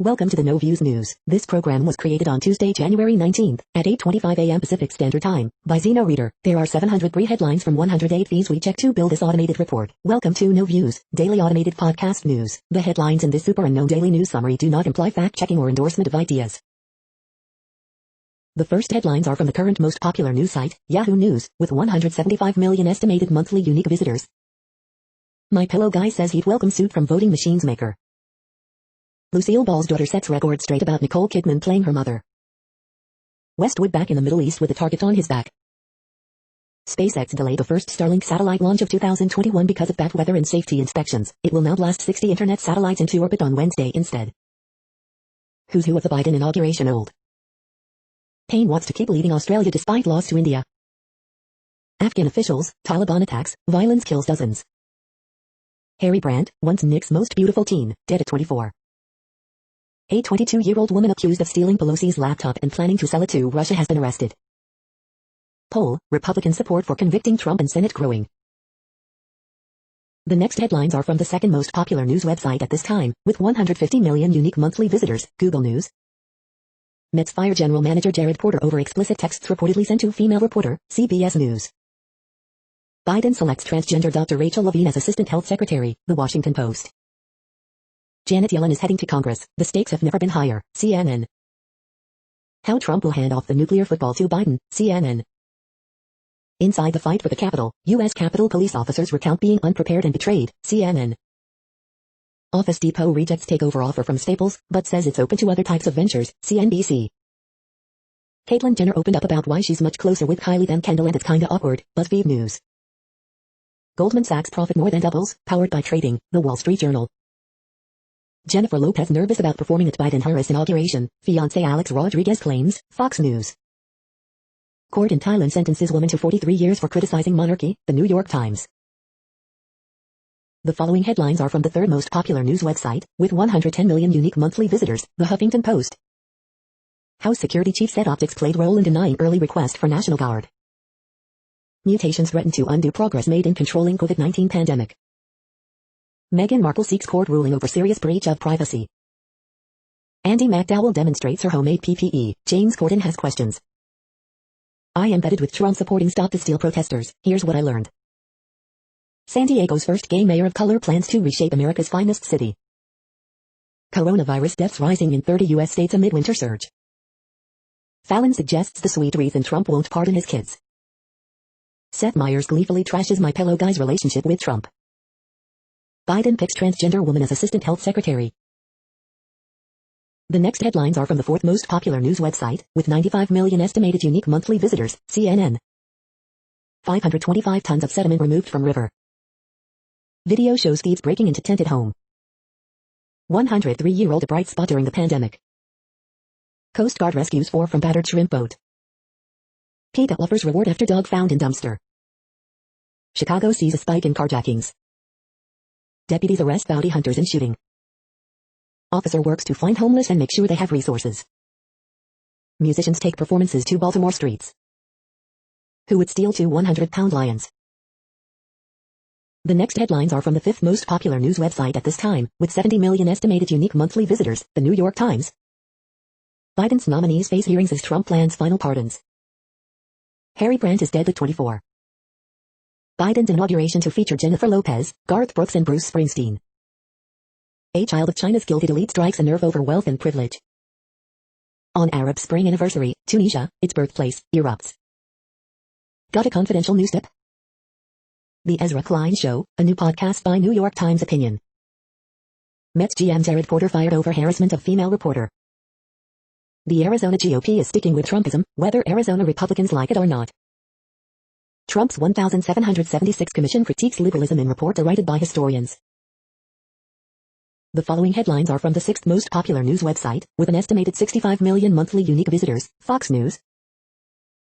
Welcome to the No Views News. This program was created on Tuesday, January 19th at 8:25 a.m. Pacific Standard Time by Zeno Reader. There are 703 headlines from 108 feeds we check to build this automated report. Welcome to No Views, daily automated podcast news. The headlines in this super unknown daily news summary do not imply fact-checking or endorsement of ideas. The first headlines are from the current most popular news site, Yahoo News, with 175 million estimated monthly unique visitors. My Pillow guy says he'd welcome suit from voting machines maker. Lucille Ball's daughter sets record straight about Nicole Kidman playing her mother. Westwood back in the Middle East with a target on his back. SpaceX delayed the first Starlink satellite launch of 2021 because of bad weather and safety inspections. It will now blast 60 internet satellites into orbit on Wednesday instead. Who's who of the Biden inauguration old? Payne wants to keep leading Australia despite loss to India. Afghan officials, Taliban attacks, violence kills dozens. Harry Brandt, once Nick's most beautiful teen, dead at 24. A 22-year-old woman accused of stealing Pelosi's laptop and planning to sell it to Russia has been arrested. Poll, Republican support for convicting Trump and Senate growing. The next headlines are from the second most popular news website at this time, with 150 million unique monthly visitors, Google News. Mets fire general manager Jared Porter over explicit texts reportedly sent to female reporter, CBS News. Biden selects transgender Dr. Rachel Levine as Assistant Health Secretary, The Washington Post. Janet Yellen is heading to Congress. The stakes have never been higher. CNN. How Trump will hand off the nuclear football to Biden. CNN. Inside the fight for the Capitol, U.S. Capitol police officers recount being unprepared and betrayed. CNN. Office Depot rejects takeover offer from Staples, but says it's open to other types of ventures. CNBC. Caitlyn Jenner opened up about why she's much closer with Kylie than Kendall and it's kinda awkward. BuzzFeed News. Goldman Sachs profit more than doubles, powered by trading. The Wall Street Journal. Jennifer Lopez nervous about performing at Biden-Harris inauguration, fiancé Alex Rodriguez claims, Fox News. Court in Thailand sentences woman to 43 years for criticizing monarchy, The New York Times. The following headlines are from the third most popular news website, with 110 million unique monthly visitors, The Huffington Post. House Security Chief said optics played role in denying early request for National Guard. Mutations threaten to undo progress made in controlling COVID-19 pandemic. Meghan Markle seeks court ruling over serious breach of privacy. Andie McDowell demonstrates her homemade PPE. James Corden has questions. I embedded with Trump supporting Stop the Steal protesters. Here's what I learned. San Diego's first gay mayor of color plans to reshape America's finest city. Coronavirus deaths rising in 30 U.S. states amid winter surge. Fallon suggests the sweet reason Trump won't pardon his kids. Seth Meyers gleefully trashes My Pillow guy's relationship with Trump. Biden picks transgender woman as Assistant Health Secretary. The next headlines are from the fourth most popular news website, with 95 million estimated unique monthly visitors, CNN. 525 tons of sediment removed from river. Video shows thieves breaking into tented home. 103-year-old a bright spot during the pandemic. Coast Guard rescues 4 from battered shrimp boat. PETA offers reward after dog found in dumpster. Chicago sees a spike in carjackings. Deputies arrest bounty hunters in shooting. Officer works to find homeless and make sure they have resources. Musicians take performances to Baltimore streets. Who would steal 2 100-pound lions? The next headlines are from the fifth most popular news website at this time, with 70 million estimated unique monthly visitors, The New York Times. Biden's nominees face hearings as Trump plans final pardons. Harry Brandt is dead at 24. Biden's inauguration to feature Jennifer Lopez, Garth Brooks and Bruce Springsteen. A child of China's gilded elite strikes a nerve over wealth and privilege. On Arab Spring anniversary, Tunisia, its birthplace, erupts. Got a confidential news tip? The Ezra Klein Show, a new podcast by New York Times Opinion. Mets GM Jared Porter fired over harassment of female reporter. The Arizona GOP is sticking with Trumpism, whether Arizona Republicans like it or not. Trump's 1776 Commission critiques liberalism in report derided by historians. The following headlines are from the sixth most popular news website, with an estimated 65 million monthly unique visitors, Fox News.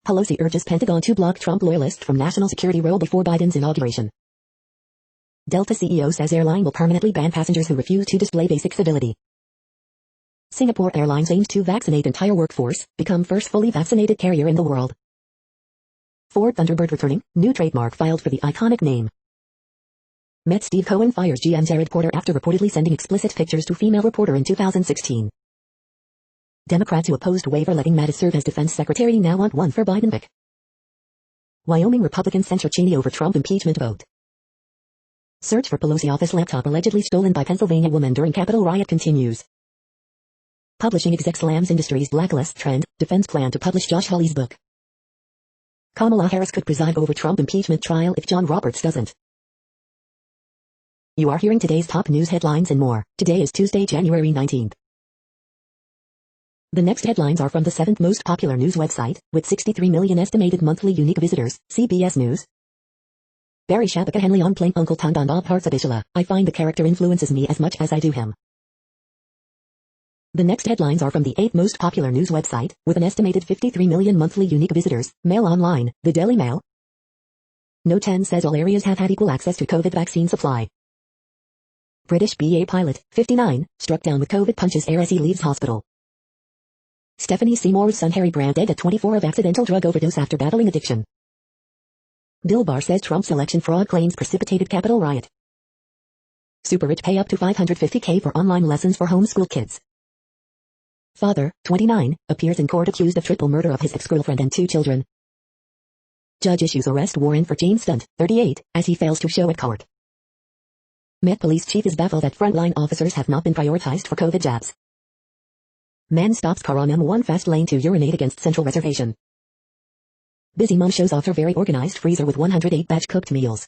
Pelosi urges Pentagon to block Trump loyalist from national security role before Biden's inauguration. Delta CEO says airline will permanently ban passengers who refuse to display basic civility. Singapore Airlines aims to vaccinate entire workforce, become first fully vaccinated carrier in the world. Ford Thunderbird returning, new trademark filed for the iconic name. Met Steve Cohen fires GM Jared Porter after reportedly sending explicit pictures to female reporter in 2016. Democrats who opposed waiver letting Mattis serve as defense secretary now want one for Biden pick. Wyoming Republicans censure Cheney over Trump impeachment vote. Search for Pelosi office laptop allegedly stolen by Pennsylvania woman during Capitol riot continues. Publishing exec slams industry's blacklist trend, defense plan to publish Josh Hawley's book. Kamala Harris could preside over Trump impeachment trial if John Roberts doesn't. You are hearing today's top news headlines and more. Today is Tuesday, January 19th. The next headlines are from the 7th most popular news website, with 63 million estimated monthly unique visitors, CBS News. Barry Shabaka Henley on playing Uncle Tom on Bob Hartsabishila. I find the character influences me as much as I do him. The next headlines are from the 8th most popular news website, with an estimated 53 million monthly unique visitors, Mail Online, the Daily Mail. No 10 says all areas have had equal access to COVID vaccine supply. British BA pilot, 59, struck down with COVID punches air as he leaves hospital. Stephanie Seymour's son Harry Brand dead at 24 of accidental drug overdose after battling addiction. Bill Barr says Trump's election fraud claims precipitated Capitol riot. Super rich pay up to $550K for online lessons for homeschool kids. Father, 29, appears in court accused of triple murder of his ex-girlfriend and 2 children. Judge issues arrest warrant for James Stunt, 38, as he fails to show at court. Met Police Chief is baffled that frontline officers have not been prioritized for COVID jabs. Man stops car on M1 fast lane to urinate against Central Reservation. Busy mom shows off her very organized freezer with 108 batch cooked meals.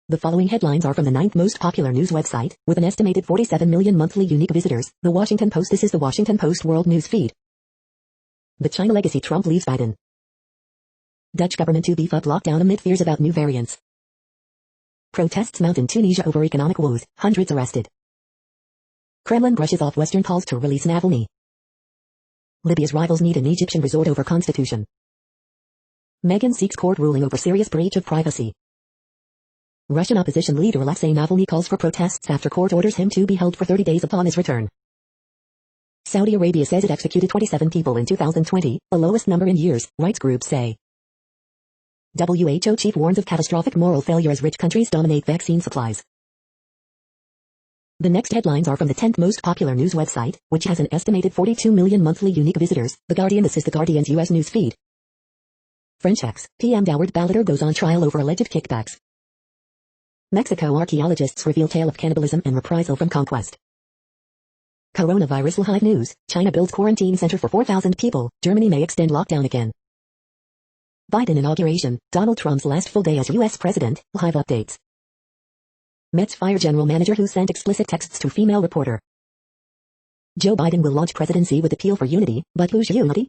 The following headlines are from the 9th most popular news website, with an estimated 47 million monthly unique visitors, The Washington Post. This is The Washington Post World News Feed. The China legacy Trump leaves Biden. Dutch government to beef up lockdown amid fears about new variants. Protests mount in Tunisia over economic woes, hundreds arrested. Kremlin brushes off Western calls to release Navalny. Libya's rivals need an Egyptian resort over constitution. Meghan seeks court ruling over serious breach of privacy. Russian opposition leader Alexei Navalny calls for protests after court orders him to be held for 30 days upon his return. Saudi Arabia says it executed 27 people in 2020, the lowest number in years, rights groups say. WHO chief warns of catastrophic moral failure as rich countries dominate vaccine supplies. The next headlines are from the 10th most popular news website, which has an estimated 42 million monthly unique visitors, The Guardian. This is The Guardian's U.S. news feed. French ex-PM Doward Ballotter goes on trial over alleged kickbacks. Mexico archaeologists reveal tale of cannibalism and reprisal from conquest. Coronavirus live news, China builds quarantine center for 4,000 people, Germany may extend lockdown again. Biden inauguration, Donald Trump's last full day as U.S. president, live updates. Mets fire general manager who sent explicit texts to female reporter. Joe Biden will launch presidency with appeal for unity, but who's unity?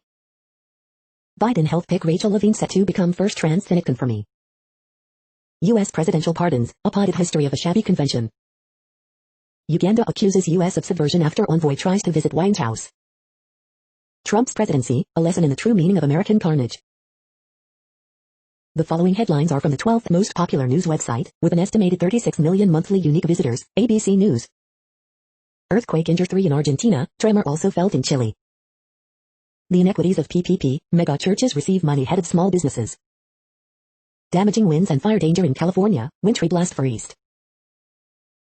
Biden health pick Rachel Levine set to become first trans Senate confirmee. U.S. presidential pardons, a potted history of a shabby convention. Uganda accuses U.S. of subversion after envoy tries to visit White House. Trump's presidency, a lesson in the true meaning of American carnage. The following headlines are from the 12th most popular news website, with an estimated 36 million monthly unique visitors, ABC News. Earthquake injure 3 in Argentina, tremor also felt in Chile. The inequities of PPP, mega churches receive money head of small businesses. Damaging winds and fire danger in California, wintry blast for East.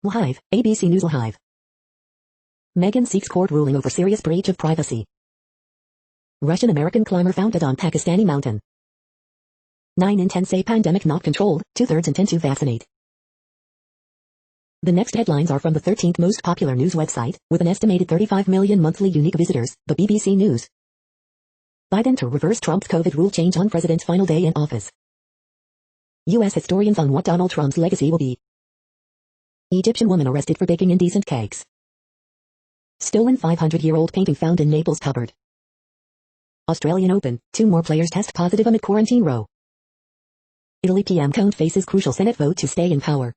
Live, ABC News Live. Meghan seeks court ruling over serious breach of privacy. Russian-American climber found on Pakistani mountain. 9 in 10 say pandemic not controlled, 2/3 intend to vaccinate. The next headlines are from the 13th most popular news website, with an estimated 35 million monthly unique visitors, the BBC News. Biden to reverse Trump's COVID rule change on president's final day in office. U.S. historians on what Donald Trump's legacy will be. Egyptian woman arrested for baking indecent cakes. Stolen 500-year-old painting found in Naples cupboard. Australian Open, 2 more players test positive amid quarantine row. Italy PM Conte faces crucial Senate vote to stay in power.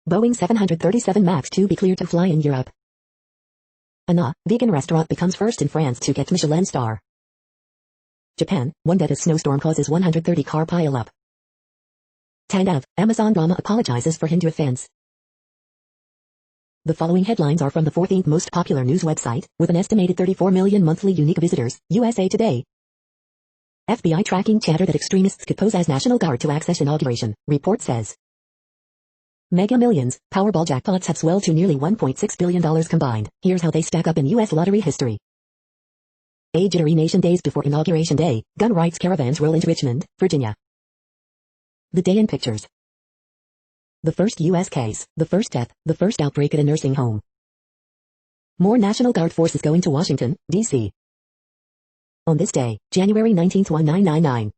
Boeing 737 MAX to be cleared to fly in Europe. Anna, vegan restaurant becomes first in France to get Michelin star. Japan, one dead as snowstorm causes 130 car pile-up. Tandav, Amazon drama apologizes for Hindu offense. The following headlines are from the 14th most popular news website, with an estimated 34 million monthly unique visitors, USA Today. FBI tracking chatter that extremists could pose as National Guard to access inauguration, report says. Mega Millions, Powerball jackpots have swelled to nearly $1.6 billion combined. Here's how they stack up in U.S. lottery history. A jittery nation days before Inauguration Day, gun rights caravans roll into Richmond, Virginia. The day in pictures. The first U.S. case, the first death, the first outbreak at a nursing home. More National Guard forces going to Washington, D.C. On this day, January 19, 1999.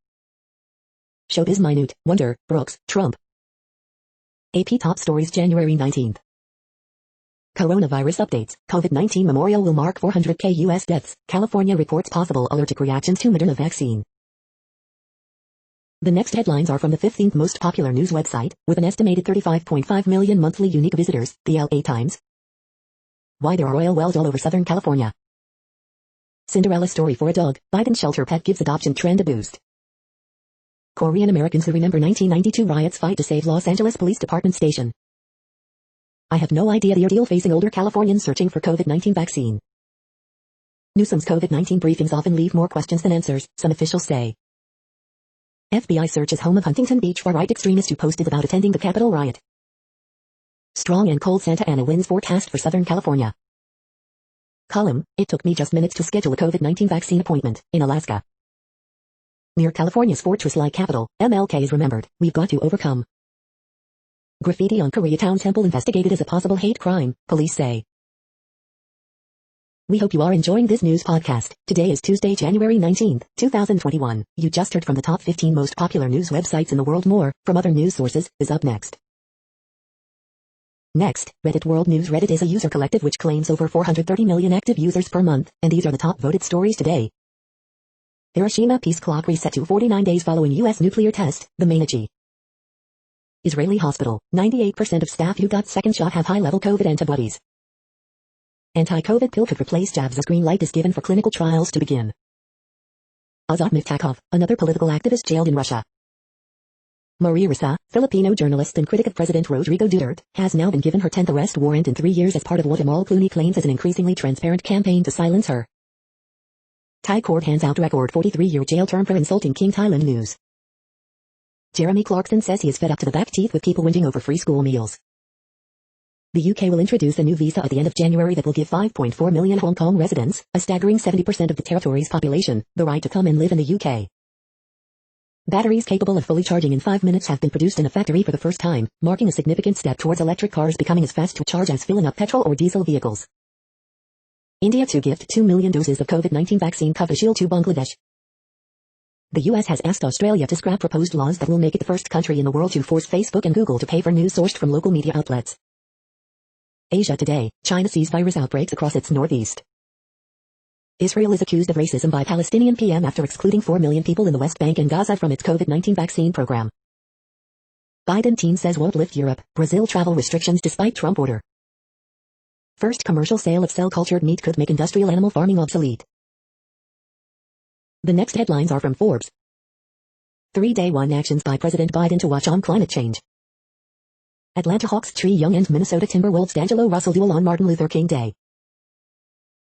Showbiz minute, Wonder, Brooks, Trump. AP top stories January 19th. Coronavirus updates. COVID-19 memorial will mark 400K U.S. deaths. California reports possible allergic reactions to Moderna vaccine. The next headlines are from the 15th most popular news website, with an estimated 35.5 million monthly unique visitors, the LA Times. Why there are oil wells all over Southern California. Cinderella story for a dog, Biden shelter pet gives adoption trend a boost. Korean Americans who remember 1992 riots fight to save Los Angeles Police Department station. I have no idea the ordeal facing older Californians searching for COVID-19 vaccine. Newsom's COVID-19 briefings often leave more questions than answers, some officials say. FBI searches home of Huntington Beach far-right extremist who posted about attending the Capitol riot. Strong and cold Santa Ana winds forecast for Southern California. Column, it took me just minutes to schedule a COVID-19 vaccine appointment, in Alaska. Near California's fortress-like capital, MLK is remembered, we've got to overcome. Graffiti on Koreatown Temple investigated as a possible hate crime, police say. We hope you are enjoying this news podcast. Today is Tuesday, January 19th, 2021. You just heard from the top 15 most popular news websites in the world. More, from other news sources, is up next. Next, Reddit World News. Reddit is a user collective which claims over 430 million active users per month, and these are the top voted stories today. Hiroshima peace clock reset to 49 days following U.S. nuclear test, the Menachi. Israeli hospital, 98% of staff who got second shot have high-level COVID antibodies. Anti-COVID pill could replace jabs as green light is given for clinical trials to begin. Azat Miftakov, another political activist jailed in Russia. Maria Ressa, Filipino journalist and critic of President Rodrigo Duterte, has now been given her 10th arrest warrant in 3 years as part of what Amal Clooney claims is an increasingly transparent campaign to silence her. Thai court hands out record 43-year jail term for insulting King. Thailand news. Jeremy Clarkson says he is fed up to the back teeth with people whinging over free school meals. The UK will introduce a new visa at the end of January that will give 5.4 million Hong Kong residents, a staggering 70% of the territory's population, the right to come and live in the UK. Batteries capable of fully charging in 5 minutes have been produced in a factory for the first time, marking a significant step towards electric cars becoming as fast to charge as filling up petrol or diesel vehicles. India to gift 2 million doses of COVID-19 vaccine Covishield to Bangladesh. The US has asked Australia to scrap proposed laws that will make it the first country in the world to force Facebook and Google to pay for news sourced from local media outlets. Asia Today, China sees virus outbreaks across its northeast. Israel is accused of racism by Palestinian PM after excluding 4 million people in the West Bank and Gaza from its COVID-19 vaccine program. Biden team says won't lift Europe, Brazil travel restrictions despite Trump order. First commercial sale of cell-cultured meat could make industrial animal farming obsolete. The next headlines are from Forbes. 3-day one actions by President Biden to watch on climate change. Atlanta Hawks Trey Young and Minnesota Timberwolves D'Angelo Russell duel on Martin Luther King Day.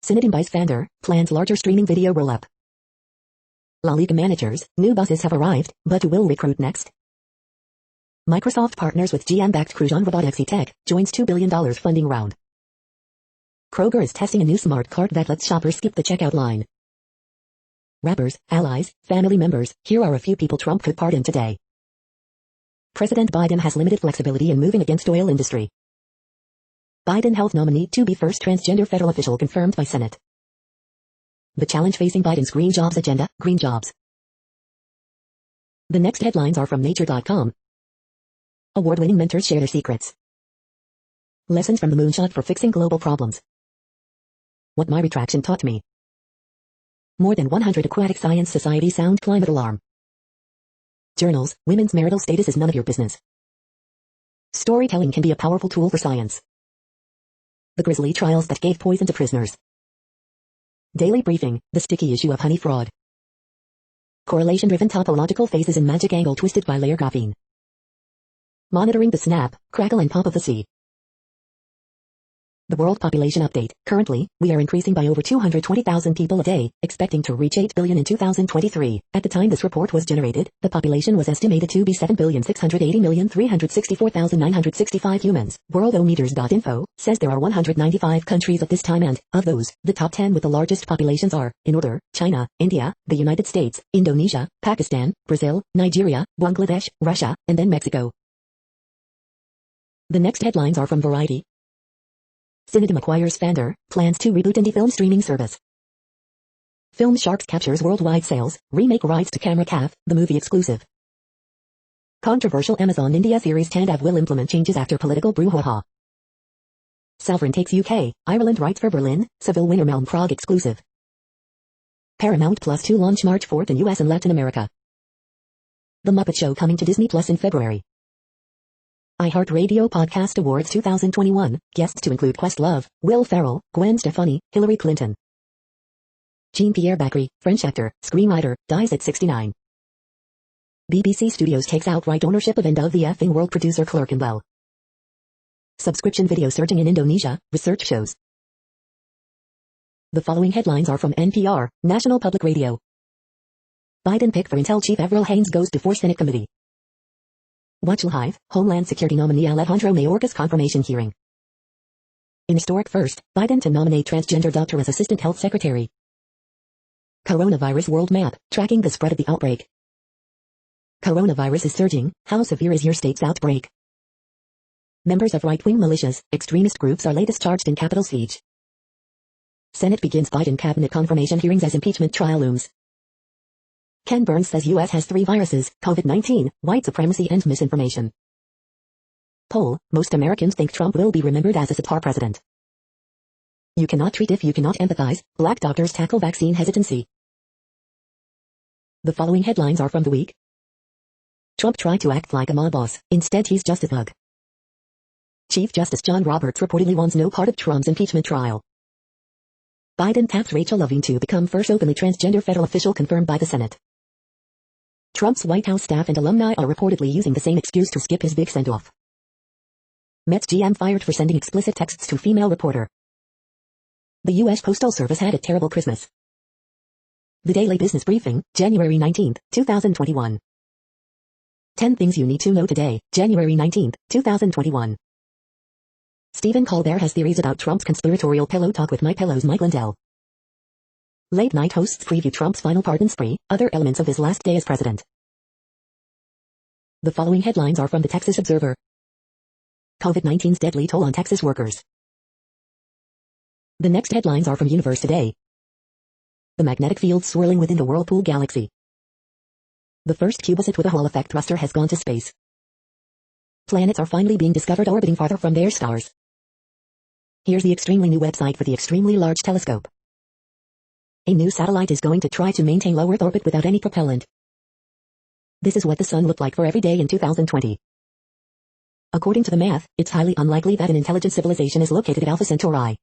Synod in Bystander, plans larger streaming video roll-up. La Liga managers, new buses have arrived, but who will recruit next? Microsoft partners with GM-backed Crujon Robotics Tech, joins $2 billion funding round. Kroger is testing a new smart cart that lets shoppers skip the checkout line. Rappers, allies, family members, here are a few people Trump could pardon today. President Biden has limited flexibility in moving against oil industry. Biden health nominee to be first transgender federal official confirmed by Senate. The challenge facing Biden's green jobs agenda, green jobs. The next headlines are from Nature.com. Award-winning mentors share their secrets. Lessons from the moonshot for fixing global problems. What my retraction taught me. More than 100 aquatic science societies sound climate alarm. Journals, women's marital status is none of your business. Storytelling can be a powerful tool for science. The grisly trials that gave poison to prisoners. Daily briefing, the sticky issue of honey fraud. Correlation-driven topological phases in magic angle twisted by layer graphene. Monitoring the snap, crackle and pop of the sea. The world population update. Currently, we are increasing by over 220,000 people a day, expecting to reach 8 billion in 2023. At the time this report was generated, the population was estimated to be 7,680,364,965 humans. Worldometers.info says there are 195 countries at this time and, of those, the top 10 with the largest populations are, in order, China, India, the United States, Indonesia, Pakistan, Brazil, Nigeria, Bangladesh, Russia, and then Mexico. The next headlines are from Variety. Cinedom acquires Fandor, plans to reboot indie film streaming service. Film Sharks captures worldwide sales, remake rights to Camera Calf, the movie exclusive. Controversial Amazon India series Tandav will implement changes after political brouhaha. Sovereign takes UK, Ireland rights for Berlin, Seville winner Melbourne Prague exclusive. Paramount Plus to launch March 4th in US and Latin America. The Muppet Show coming to Disney Plus in February. iHeartRadio Podcast Awards 2021, guests to include Questlove, Will Ferrell, Gwen Stefani, Hillary Clinton. Jean-Pierre Bacry, French actor, screenwriter, dies at 69. BBC Studios takes outright ownership of End of the Effing World producer Clerkenwell. Subscription video surging in Indonesia, research shows. The following headlines are from NPR, National Public Radio. Biden pick for Intel Chief Avril Haines goes before Senate Committee. Watch Live, Homeland Security nominee Alejandro Mayorkas confirmation hearing. In historic first, Biden to nominate transgender doctor as Assistant Health Secretary. Coronavirus world map, tracking the spread of the outbreak. Coronavirus is surging, how severe is your state's outbreak? Members of right-wing militias, extremist groups are latest charged in Capitol siege. Senate begins Biden cabinet confirmation hearings as impeachment trial looms. Ken Burns says U.S. has 3 viruses, COVID-19, white supremacy and misinformation. Poll, most Americans think Trump will be remembered as a subpar president. You cannot treat if you cannot empathize, black doctors tackle vaccine hesitancy. The following headlines are from The Week. Trump tried to act like a mob boss, instead he's just a thug. Chief Justice John Roberts reportedly wants no part of Trump's impeachment trial. Biden tapped Rachel Levine to become first openly transgender federal official confirmed by the Senate. Trump's White House staff and alumni are reportedly using the same excuse to skip his big send-off. Mets GM fired for sending explicit texts to female reporter. The U.S. Postal Service had a terrible Christmas. The Daily Business Briefing, January 19, 2021. 10 things you need to know today, January 19, 2021. Stephen Colbert has theories about Trump's conspiratorial pillow talk with MyPillow's Mike Lindell. Late night hosts preview Trump's final pardon spree, other elements of his last day as president. The following headlines are from the Texas Observer. COVID-19's deadly toll on Texas workers. The next headlines are from Universe Today. The magnetic field swirling within the Whirlpool Galaxy. The first CubeSat with a Hall effect thruster has gone to space. Planets are finally being discovered orbiting farther from their stars. Here's the extremely new website for the Extremely Large Telescope. A new satellite is going to try to maintain low Earth orbit without any propellant. This is what the sun looked like for every day in 2020. According to the math, it's highly unlikely that an intelligent civilization is located at Alpha Centauri.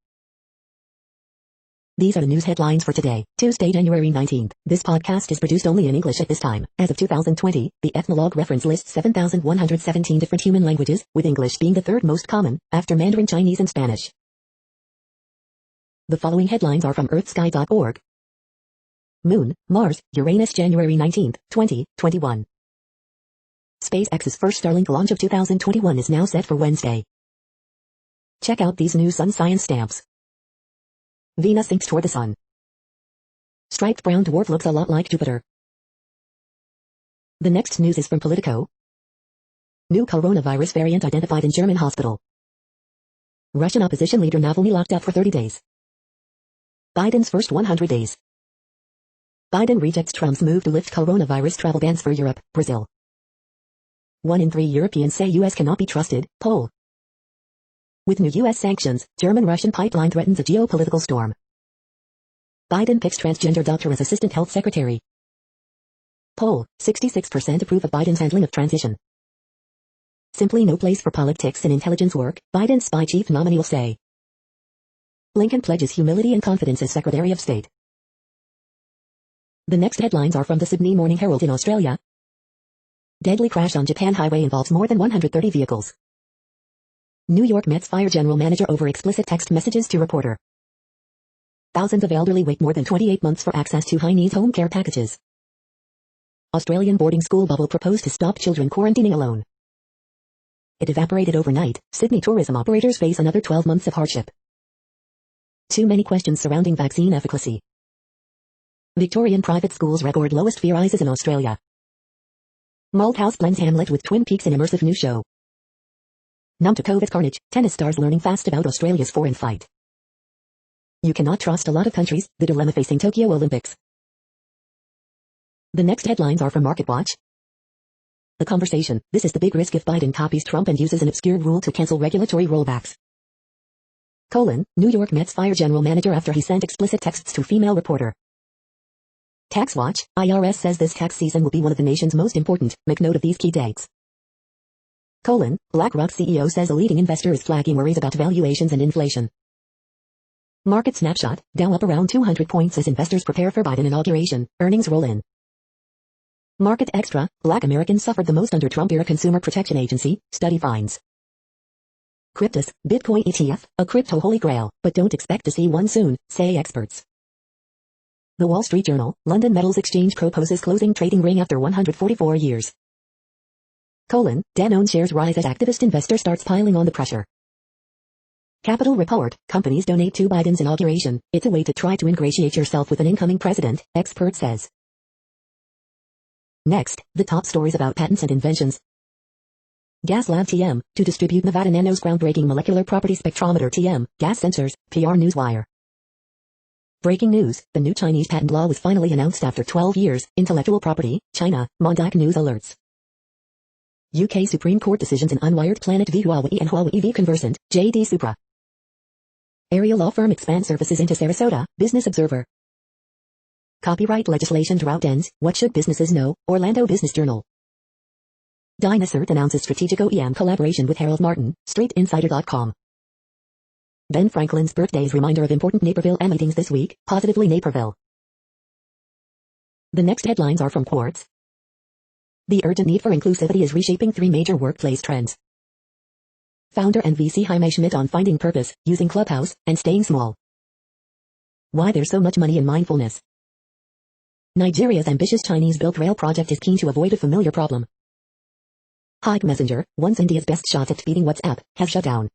These are the news headlines for today, Tuesday, January 19th. This podcast is produced only in English at this time. As of 2020, the Ethnologue reference lists 7,117 different human languages, with English being the third most common, after Mandarin Chinese and Spanish. The following headlines are from earthsky.org. Moon, Mars, Uranus, January 19, 2021. SpaceX's first Starlink launch of 2021 is now set for Wednesday. Check out these new sun science stamps. Venus sinks toward the sun. Striped brown dwarf looks a lot like Jupiter. The next news is from Politico. New coronavirus variant identified in German hospital. Russian opposition leader Navalny locked up for 30 days. Biden's first 100 days. Biden rejects Trump's move to lift coronavirus travel bans for Europe, Brazil. 1 in 3 Europeans say U.S. cannot be trusted, poll. With new U.S. sanctions, German-Russian pipeline threatens a geopolitical storm. Biden picks transgender doctor as Assistant Health Secretary. Poll, 66% approve of Biden's handling of transition. Simply no place for politics in intelligence work, Biden's spy chief nominee will say. Blinken pledges humility and confidence as Secretary of State. The next headlines are from the Sydney Morning Herald in Australia. Deadly crash on Japan highway involves more than 130 vehicles. New York Mets fire general manager over explicit text messages to reporter. Thousands of elderly wait more than 28 months for access to high-needs home care packages. Australian boarding school bubble proposed to stop children quarantining alone. It evaporated overnight. Sydney tourism operators face another 12 months of hardship. Too many questions surrounding vaccine efficacy. Victorian private schools record lowest fear rises in Australia. Malthouse blends Hamlet with Twin Peaks in immersive new show. Numb to COVID carnage, tennis stars learning fast about Australia's foreign fight. You cannot trust a lot of countries, the dilemma facing Tokyo Olympics. The next headlines are from MarketWatch. The conversation, this is the big risk if Biden copies Trump and uses an obscure rule to cancel regulatory rollbacks. New York Mets fire general manager after he sent explicit texts to female reporter. TaxWatch, IRS says this tax season will be one of the nation's most important, make note of these key dates. BlackRock CEO says a leading investor is flagging worries about valuations and inflation. Market snapshot, Dow up around 200 points as investors prepare for Biden inauguration, earnings roll in. Market extra, Black Americans suffered the most under Trump-era Consumer Protection Agency, study finds. Cryptus, Bitcoin ETF, a crypto holy grail, but don't expect to see one soon, say experts. The Wall Street Journal, London Metals Exchange proposes closing trading ring after 144 years. Dan-owned shares rise as activist investor starts piling on the pressure. Capital Report, companies donate to Biden's inauguration, it's a way to try to ingratiate yourself with an incoming president, expert says. Next, the top stories about patents and inventions. Gas Lab TM, to distribute Nevada Nano's groundbreaking molecular property spectrometer TM, gas sensors, PR Newswire. Breaking news, the new Chinese patent law was finally announced after 12 years, intellectual property, China, Mondic News alerts. UK Supreme Court decisions in Unwired Planet v Huawei and Huawei v Conversant, JD Supra. Area law firm expands services into Sarasota, Business Observer. Copyright legislation drought ends, what should businesses know, Orlando Business Journal. Dynasert announces strategic OEM collaboration with Harold Martin, StreetInsider.com. Ben Franklin's birthday's reminder of important Naperville meetings this week, positively Naperville. The next headlines are from Quartz. The urgent need for inclusivity is reshaping three major workplace trends. Founder and VC Jaime Schmidt on finding purpose, using Clubhouse, and staying small. Why there's so much money in mindfulness. Nigeria's ambitious Chinese-built rail project is keen to avoid a familiar problem. Hike Messenger, once India's best shot at beating WhatsApp, has shut down.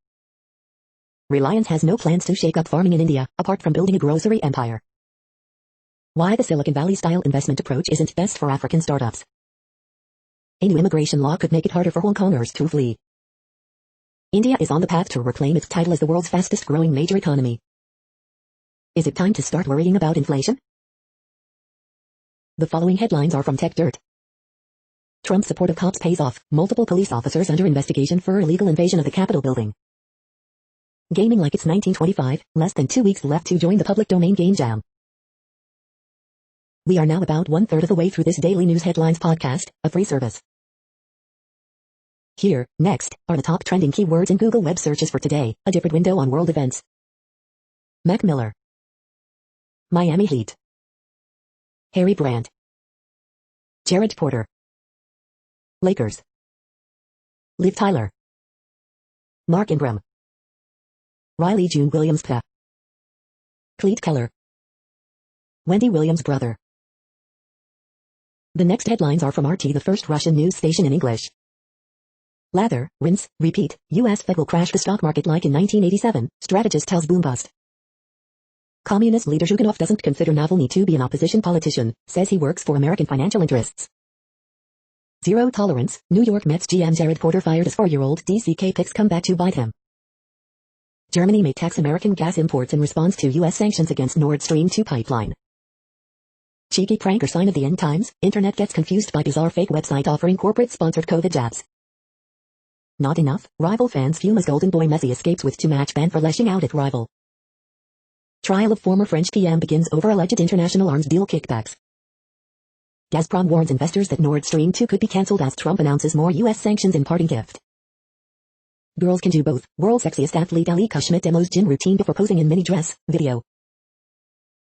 Reliance has no plans to shake up farming in India, apart from building a grocery empire. Why the Silicon Valley-style investment approach isn't best for African startups. A new immigration law could make it harder for Hong Kongers to flee. India is on the path to reclaim its title as the world's fastest-growing major economy. Is it time to start worrying about inflation? The following headlines are from Tech Dirt. Trump's support of cops pays off, multiple police officers under investigation for illegal invasion of the Capitol building. Gaming like it's 1925, less than 2 weeks left to join the public domain game jam. We are now about 1/3 of the way through this daily news headlines podcast, a free service. Here, next, are the top trending keywords in Google web searches for today, a different window on world events. Mac Miller. Miami Heat. Harry Brandt. Jared Porter. Lakers. Liv Tyler. Mark Ingram. Riley June Williams Pa. Cleet Keller. Wendy Williams' brother. The next headlines are from RT, the first Russian news station in English. Lather, rinse, repeat, U.S. Fed will crash the stock market like in 1987, strategist tells boom bust. Communist leader Zhuganov doesn't consider Navalny to be an opposition politician, says he works for American financial interests. Zero tolerance, New York Mets GM Jared Porter fired as 4-year-old DCK picks come back to bite him. Germany may tax American gas imports in response to U.S. sanctions against Nord Stream 2 pipeline. Cheeky prank or sign of the end times, internet gets confused by bizarre fake website offering corporate-sponsored COVID jabs. Not enough, rival fans fume as Golden Boy Messi escapes with 2-match ban for lashing out at rival. Trial of former French PM begins over alleged international arms deal kickbacks. Gazprom warns investors that Nord Stream 2 could be cancelled as Trump announces more U.S. sanctions in parting gift. Girls can do both, world sexiest athlete Alika Schmidt demos gym routine before posing in mini dress, video.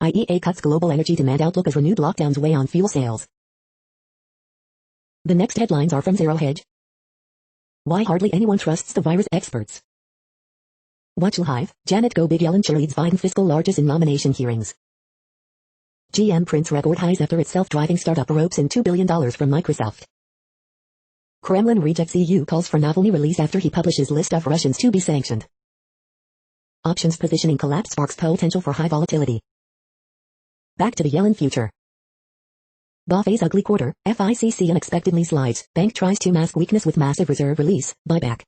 IEA cuts global energy demand outlook as renewed lockdowns weigh on fuel sales. The next headlines are from Zero Hedge. Why hardly anyone trusts the virus experts. Watch Live, Janet Go Big Yellen cheerleads Biden fiscal largest in nomination hearings. GM prints record highs after its self-driving startup ropes in $2 billion from Microsoft. Kremlin rejects EU calls for Navalny release after he publishes list of Russians to be sanctioned. Options positioning collapse sparks potential for high volatility. Back to the Yellen future. BofA's ugly quarter, FICC unexpectedly slides, bank tries to mask weakness with massive reserve release, buyback.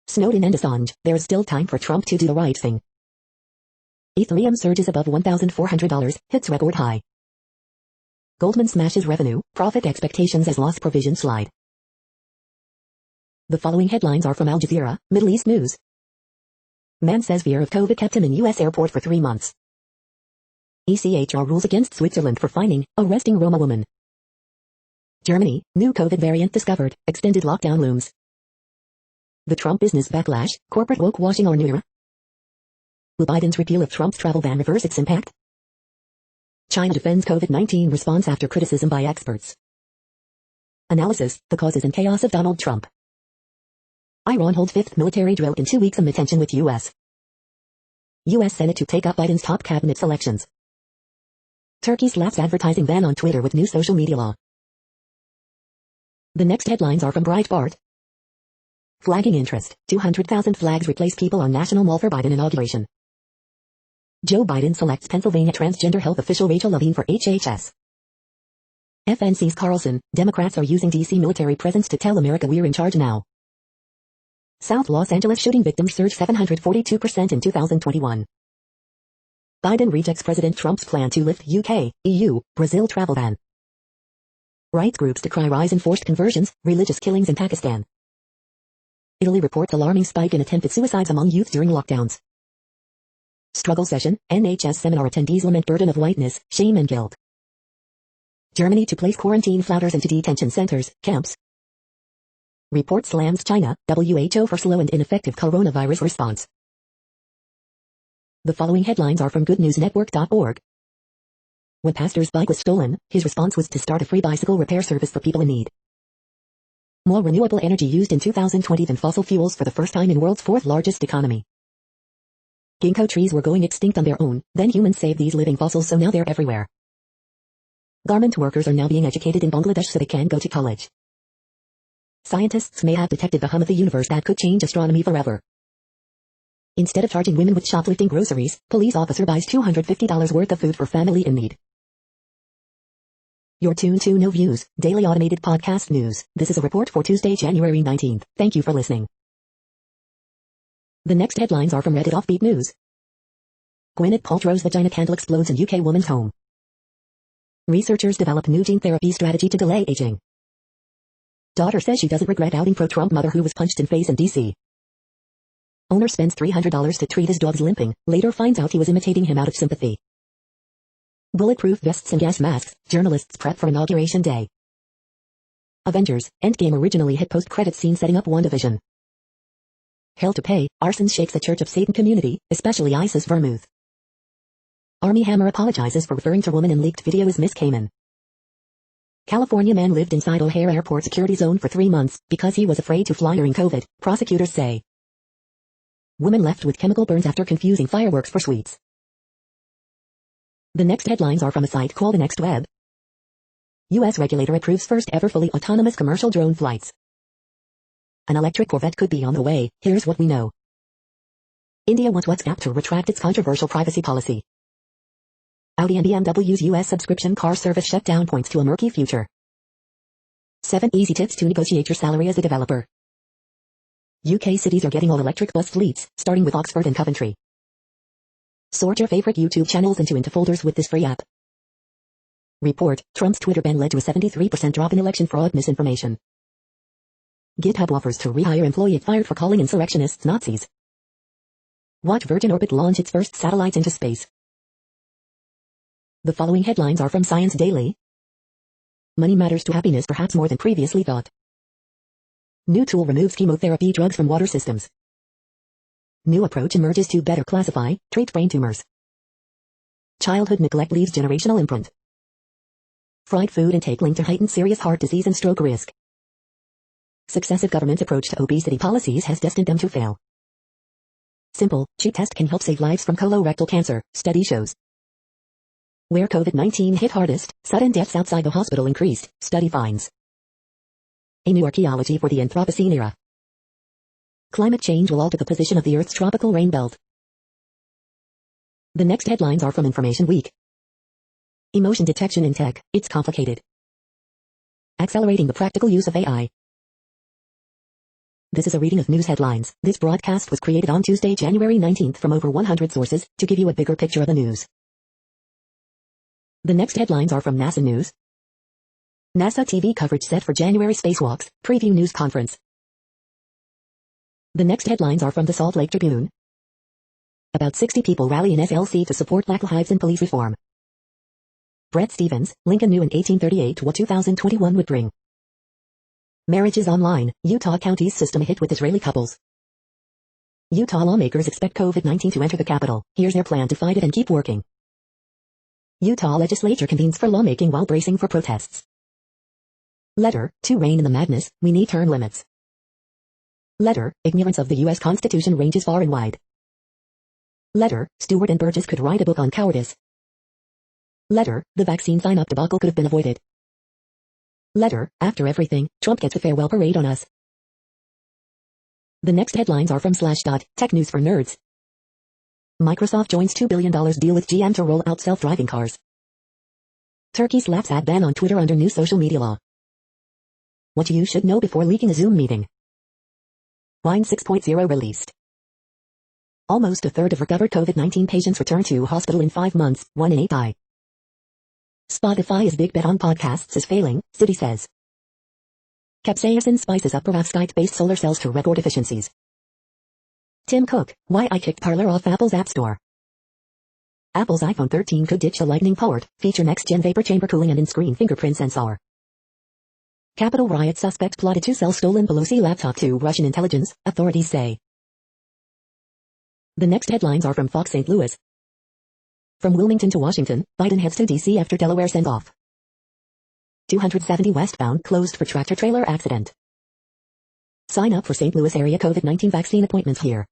Snowden and Assange, there is still time for Trump to do the right thing. Ethereum surges above $1,400, hits record high. Goldman smashes revenue, profit expectations as loss provision slide. The following headlines are from Al Jazeera, Middle East News. Man says fear of COVID kept him in U.S. airport for 3 months. ECHR rules against Switzerland for fining, arresting Roma woman. Germany, new COVID variant discovered, extended lockdown looms. The Trump business backlash, corporate woke washing or new era. Will Biden's repeal of Trump's travel ban reverse its impact? China defends COVID-19 response after criticism by experts. Analysis, the causes and chaos of Donald Trump. Iran holds 5th military drill in 2 weeks amid tension with U.S. Senate to take up Biden's top cabinet selections. Turkey slaps advertising ban on Twitter with new social media law. The next headlines are from Breitbart. Flagging interest, 200,000 flags replace people on National Mall for Biden inauguration. Joe Biden selects Pennsylvania transgender health official Rachel Levine for HHS. FNC's Carlson, Democrats are using D.C. military presence to tell America we're in charge now. South Los Angeles shooting victims surged 742% in 2021. Biden rejects President Trump's plan to lift UK, EU, Brazil travel ban. Rights groups decry rise in forced conversions, religious killings in Pakistan. Italy reports alarming spike in attempted suicides among youth during lockdowns. Struggle session, NHS seminar attendees lament burden of whiteness, shame and guilt. Germany to place quarantine flouters into detention centers, camps. Report slams China, WHO for slow and ineffective coronavirus response. The following headlines are from goodnewsnetwork.org. When pastor's bike was stolen, his response was to start a free bicycle repair service for people in need. More renewable energy used in 2020 than fossil fuels for the first time in world's 4th largest economy. Ginkgo trees were going extinct on their own, then humans saved these living fossils so now they're everywhere. Garment workers are now being educated in Bangladesh so they can go to college. Scientists may have detected the hum of the universe that could change astronomy forever. Instead of charging women with shoplifting groceries, police officer buys $250 worth of food for family in need. You're tuned to No Views, daily automated podcast news. This is a report for Tuesday, January 19th. Thank you for listening. The next headlines are from Reddit Offbeat News. Gwyneth Paltrow's vagina candle explodes in UK woman's home. Researchers develop new gene therapy strategy to delay aging. Daughter says she doesn't regret outing pro-Trump mother who was punched in face in D.C. Owner spends $300 to treat his dog's limping, later finds out he was imitating him out of sympathy. Bulletproof vests and gas masks, journalists prep for Inauguration Day. Avengers, Endgame originally hit post-credits scene setting up WandaVision. Hell to pay, arson shakes the Church of Satan community, especially ISIS Vermouth. Army Hammer apologizes for referring to woman in leaked video as Miss Cayman. California man lived inside O'Hare Airport security zone for 3 months because he was afraid to fly during COVID, prosecutors say. Woman left with chemical burns after confusing fireworks for sweets. The next headlines are from a site called The Next Web. U.S. regulator approves first ever fully autonomous commercial drone flights. An electric Corvette could be on the way, here's what we know. India wants WhatsApp to retract its controversial privacy policy. Audi and BMW's U.S. subscription car service shutdown points to a murky future. 7 easy tips to negotiate your salary as a developer. UK cities are getting all-electric bus fleets, starting with Oxford and Coventry. Sort your favorite YouTube channels into folders with this free app. Report, Trump's Twitter ban led to a 73% drop in election fraud misinformation. GitHub offers to rehire employee fired for calling insurrectionists Nazis. Watch Virgin Orbit launch its first satellites into space. The following headlines are from Science Daily. Money matters to happiness perhaps more than previously thought. New tool removes chemotherapy drugs from water systems. New approach emerges to better classify, treat brain tumors. Childhood neglect leaves generational imprint. Fried food intake linked to heightened serious heart disease and stroke risk. Successive government approach to obesity policies has destined them to fail. Simple, cheap test can help save lives from colorectal cancer, study shows. Where COVID-19 hit hardest, sudden deaths outside the hospital increased, study finds. A new archaeology for the Anthropocene era. Climate change will alter the position of the Earth's tropical rain belt. The next headlines are from Information Week. Emotion detection in tech, it's complicated. Accelerating the practical use of AI. This is a reading of news headlines. This broadcast was created on Tuesday, January 19th from over 100 sources to give you a bigger picture of the news. The next headlines are from NASA News. NASA TV coverage set for January spacewalks, preview news conference. The next headlines are from the Salt Lake Tribune. About 60 people rally in SLC to support Black Lives and police reform. Bret Stephens, Lincoln knew in 1838 what 2021 would bring. Marriages online, Utah counties system hit with Israeli couples. Utah lawmakers expect COVID-19 to enter the capital. Here's their plan to fight it and keep working. Utah legislature convenes for lawmaking while bracing for protests. Letter, to rein in the madness, we need term limits. Letter, ignorance of the U.S. Constitution ranges far and wide. Letter, Stewart and Burgess could write a book on cowardice. Letter, the vaccine sign-up debacle could have been avoided. Letter, after everything, Trump gets a farewell parade on us. The next headlines are from Slashdot, tech news for nerds. Microsoft joins $2 billion deal with GM to roll out self-driving cars. Turkey slaps ad ban on Twitter under new social media law. What you should know before leaking a Zoom meeting. Wine 6.0 released. Almost a third of recovered COVID-19 patients return to hospital in 5 months, 1 in 8 die. Spotify's big bet on podcasts is failing, Citi says. Capsaicin spices up perovskite-based solar cells to record efficiencies. Tim Cook, why I kicked Parler off Apple's App Store. Apple's iPhone 13 could ditch the Lightning port, feature next-gen vapor chamber cooling and in-screen fingerprint sensor. Capitol riot suspect plotted to sell stolen Pelosi laptop to Russian intelligence, authorities say. The next headlines are from Fox St. Louis. From Wilmington to Washington, Biden heads to D.C. after Delaware send-off. 270 westbound closed for tractor-trailer accident. Sign up for St. Louis area COVID-19 vaccine appointments here.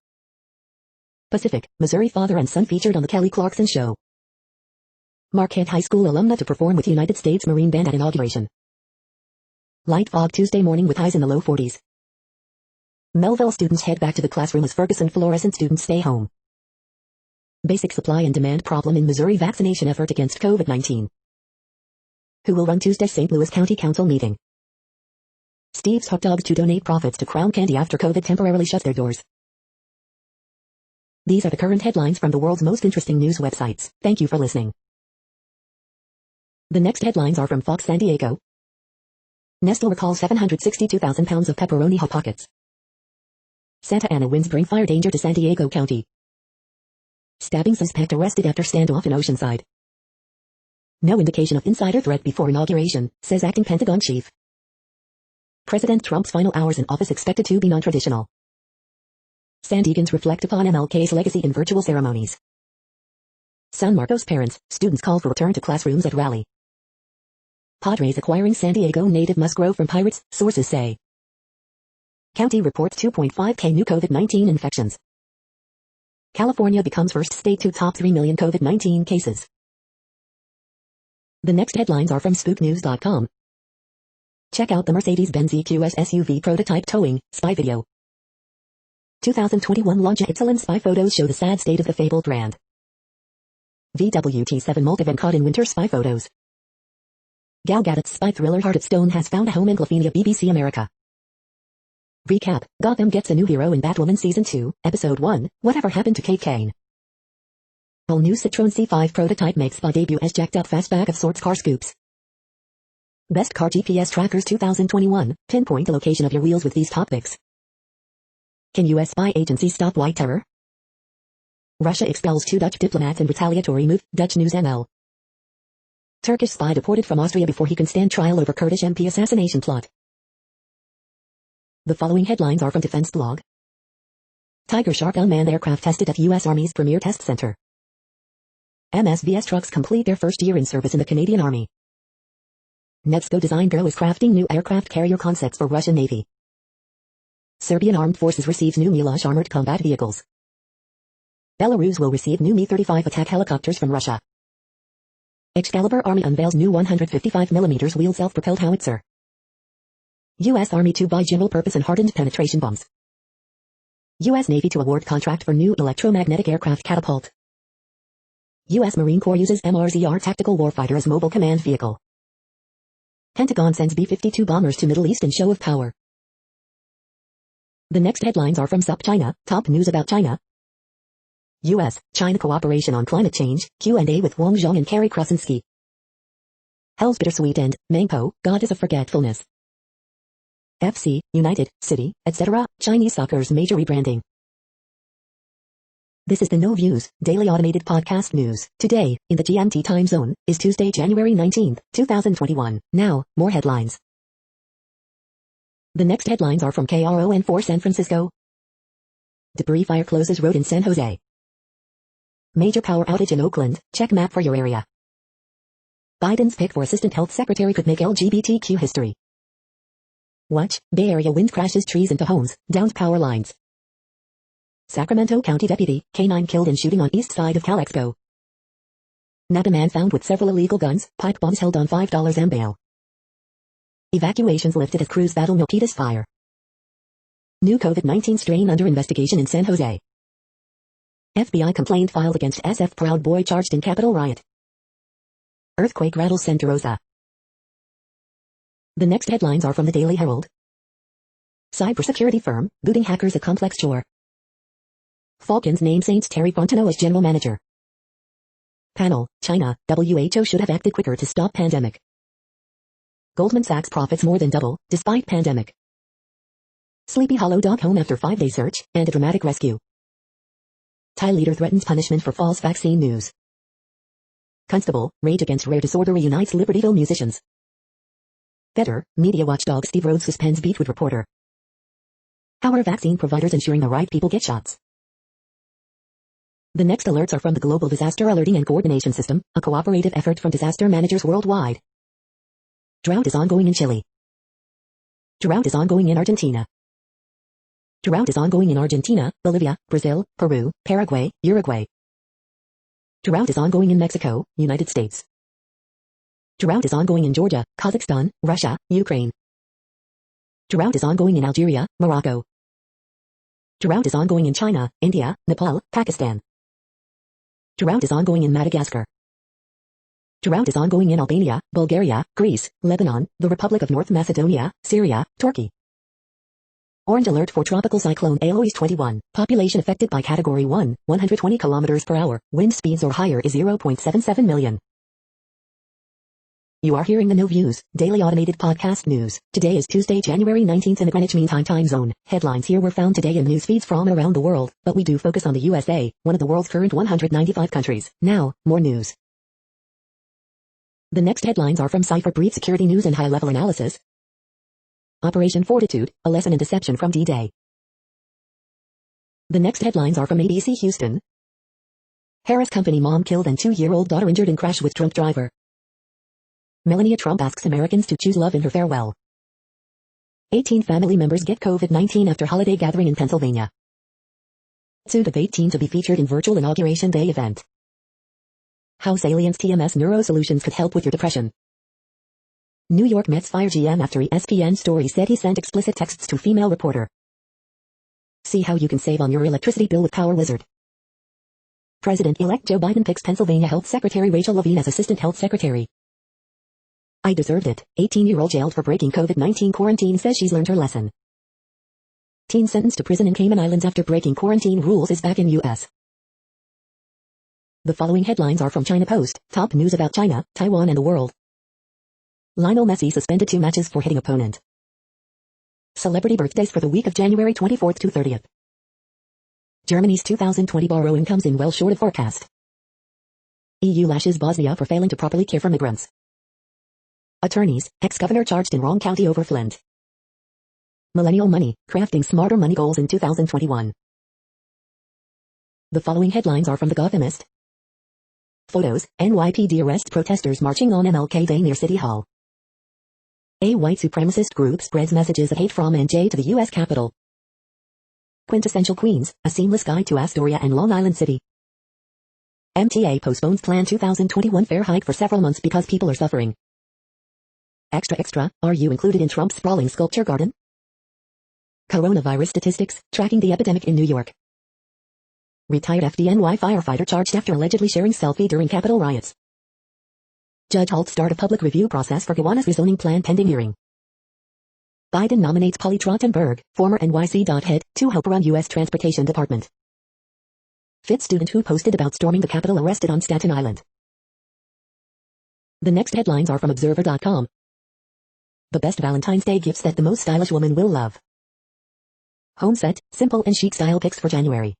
Pacific, Missouri father and son featured on the Kelly Clarkson Show. Marquette High School alumna to perform with United States Marine Band at inauguration. Light fog Tuesday morning with highs in the low 40s. Melville students head back to the classroom as Ferguson fluorescent students stay home. Basic supply and demand problem in Missouri vaccination effort against COVID-19. Who will run Tuesday's St. Louis County Council meeting? Steve's Hot Dogs to donate profits to Crown Candy after COVID temporarily shuts their doors. These are the current headlines from the world's most interesting news websites. Thank you for listening. The next headlines are from Fox San Diego. Nestle recalls 762,000 pounds of pepperoni Hot Pockets. Santa Ana winds bring fire danger to San Diego County. Stabbing suspect arrested after standoff in Oceanside. No indication of insider threat before inauguration, says acting Pentagon chief. President Trump's final hours in office expected to be non-traditional. San Diegans reflect upon MLK's legacy in virtual ceremonies. San Marcos parents, students call for return to classrooms at rally. Padres acquiring San Diego native Musgrove from Pirates, sources say. County reports 2.5K new COVID-19 infections. California becomes first state to top 3 million COVID-19 cases. The next headlines are from SpookNews.com. Check out the Mercedes-Benz EQS SUV prototype towing, spy video. 2021 launch Ypsilon spy photos show the sad state of the fabled brand. VWT7 multivan caught in winter spy photos. Gal Gadot's spy thriller Heart of Stone has found a home in Glafenia, BBC America. Recap, Gotham gets a new hero in Batwoman Season 2, Episode 1, Whatever Happened to Kate Kane? All new Citroen C5 prototype makes spa debut as jacked up fastback of sorts car scoops. Best car GPS trackers 2021, pinpoint the location of your wheels with these topics. Can U.S. spy agencies stop white terror? Russia expels 2 Dutch diplomats in retaliatory move, Dutch News NL. Turkish spy deported from Austria before he can stand trial over Kurdish MP assassination plot. The following headlines are from Defense Blog. Tiger Shark unmanned aircraft tested at U.S. Army's premier test center. MSVS trucks complete their first year in service in the Canadian Army. Nevsco Design Bureau is crafting new aircraft carrier concepts for Russian Navy. Serbian Armed Forces receives new Milosh armored combat vehicles. Belarus will receive new Mi-35 attack helicopters from Russia. Excalibur Army unveils new 155mm wheeled self-propelled howitzer. U.S. Army to buy general-purpose and hardened penetration bombs. U.S. Navy to award contract for new electromagnetic aircraft catapult. U.S. Marine Corps uses MRZR tactical warfighter as mobile command vehicle. Pentagon sends B-52 bombers to Middle East in show of power. The next headlines are from SupChina, top news about China. U.S.-China cooperation on climate change, Q&A with Wang Zhong and Carrie Krasinski. Hell's bittersweet end, Mangpo, goddess of forgetfulness. FC, United, City, etc., Chinese soccer's major rebranding. This is the No Views, daily automated podcast news. Today, in the GMT time zone, is Tuesday, January 19, 2021. Now, more headlines. The next headlines are from KRON4 San Francisco. Debris fire closes road in San Jose. Major power outage in Oakland, check map for your area. Biden's pick for assistant health secretary could make LGBTQ history. Watch, Bay Area wind crashes trees into homes, downs power lines. Sacramento County deputy, K9 killed in shooting on east side of CalExpo. Nevada man found with several illegal guns, pipe bombs held on $5 and bail. Evacuations lifted as crews battle Milpitas fire. New COVID-19 strain under investigation in San Jose. FBI complaint filed against SF Proud Boy charged in Capitol riot. Earthquake rattles Santa Rosa. The next headlines are from the Daily Herald. Cybersecurity firm, booting hackers at complex chore. Falcons name Saints Terry Fontenot as general manager. Panel, China, WHO should have acted quicker to stop pandemic. Goldman Sachs profits more than double, despite pandemic. Sleepy Hollow dog home after 5-day search, and a dramatic rescue. Thai leader threatens punishment for false vaccine news. Constable, rage against rare disorder reunites Libertyville musicians. Better, media watchdog Steve Rhodes suspends beat with reporter. How are vaccine providers ensuring the right people get shots? The next alerts are from the Global Disaster Alerting and Coordination System, a cooperative effort from disaster managers worldwide. Drought is ongoing in Chile. Drought is ongoing in Argentina. Drought is ongoing in Argentina, Bolivia, Brazil, Peru, Paraguay, Uruguay. Drought is ongoing in Mexico, United States. Drought is ongoing in Georgia, Kazakhstan, Russia, Ukraine. Drought is ongoing in Algeria, Morocco. Drought is ongoing in China, India, Nepal, Pakistan. Drought is ongoing in Madagascar. Drought is ongoing in Albania, Bulgaria, Greece, Lebanon, the Republic of North Macedonia, Syria, Turkey. Orange alert for tropical cyclone Alois 21. Population affected by category 1, 120 km per hour. Wind speeds or higher is 0.77 million. You are hearing the No Views, daily automated podcast news. Today is Tuesday, January 19th in the Greenwich Mean Time zone. Headlines here were found today in news feeds from around the world, but we do focus on the USA, one of the world's current 195 countries. Now, more news. The next headlines are from Cypher Brief Security News and High-Level Analysis. Operation Fortitude, a lesson in deception from D-Day. The next headlines are from ABC Houston. Harris Company mom killed and 2-year-old daughter injured in crash with Trump driver. Melania Trump asks Americans to choose love in her farewell. 18 family members get COVID-19 after holiday gathering in Pennsylvania. Sued of 18 to be featured in virtual Inauguration Day event. House Aliens TMS Neuro Solutions could help with your depression. New York Mets fire GM after ESPN story said he sent explicit texts to female reporter. See how you can save on your electricity bill with Power Wizard. President-elect Joe Biden picks Pennsylvania Health Secretary Rachel Levine as Assistant Health Secretary. I deserved it. 18-year-old jailed for breaking COVID-19 quarantine says she's learned her lesson. Teen sentenced to prison in Cayman Islands after breaking quarantine rules is back in U.S. The following headlines are from China Post, top news about China, Taiwan and the world. Lionel Messi suspended 2 matches for hitting opponent. Celebrity birthdays for the week of January 24th to 30th. Germany's 2020 borrowing comes in well short of forecast. EU lashes Bosnia for failing to properly care for migrants. Attorneys, ex-governor charged in wrong county over Flint. Millennial money, crafting smarter money goals in 2021. The following headlines are from The Gothamist. Photos, NYPD arrests protesters marching on MLK Day near City Hall. A white supremacist group spreads messages of hate from NJ to the U.S. Capitol. Quintessential Queens, a seamless guide to Astoria and Long Island City. MTA postpones planned 2021 fare hike for several months because people are suffering. Extra extra, are you included in Trump's sprawling sculpture garden? Coronavirus statistics, tracking the epidemic in New York. Retired FDNY firefighter charged after allegedly sharing selfie during Capitol riots. Judge halts start of public review process for Guyana's rezoning plan pending hearing. Biden nominates Polly Trottenberg, former NYC head, to help run U.S. Transportation Department. Fit student who posted about storming the Capitol arrested on Staten Island. The next headlines are from Observer.com. The best Valentine's Day gifts that the most stylish woman will love. Home set, simple and chic style picks for January.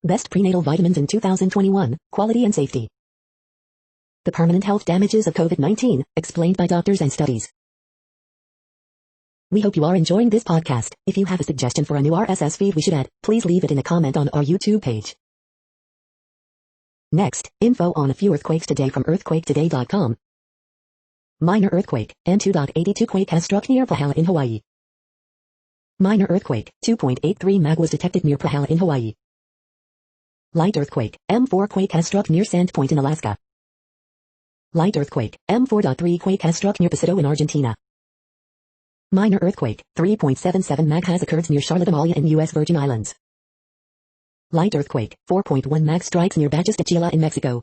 Best prenatal vitamins in 2021, quality and safety. The permanent health damages of COVID-19, explained by doctors and studies. We hope you are enjoying this podcast. If you have a suggestion for a new RSS feed we should add, please leave it in a comment on our YouTube page. Next, info on a few earthquakes today from earthquaketoday.com. Minor earthquake, and 2.82 quake has struck near Pahala in Hawaii. Minor earthquake, 2.83 mag was detected near Pahala in Hawaii. Light earthquake, M4 quake has struck near Sandpoint in Alaska. Light earthquake, M4.3 quake has struck near Paseto in Argentina. Minor earthquake, 3.77 mag has occurred near Charlotte Amalia in U.S. Virgin Islands. Light earthquake, 4.1 mag strikes near Bajos de Chila in Mexico.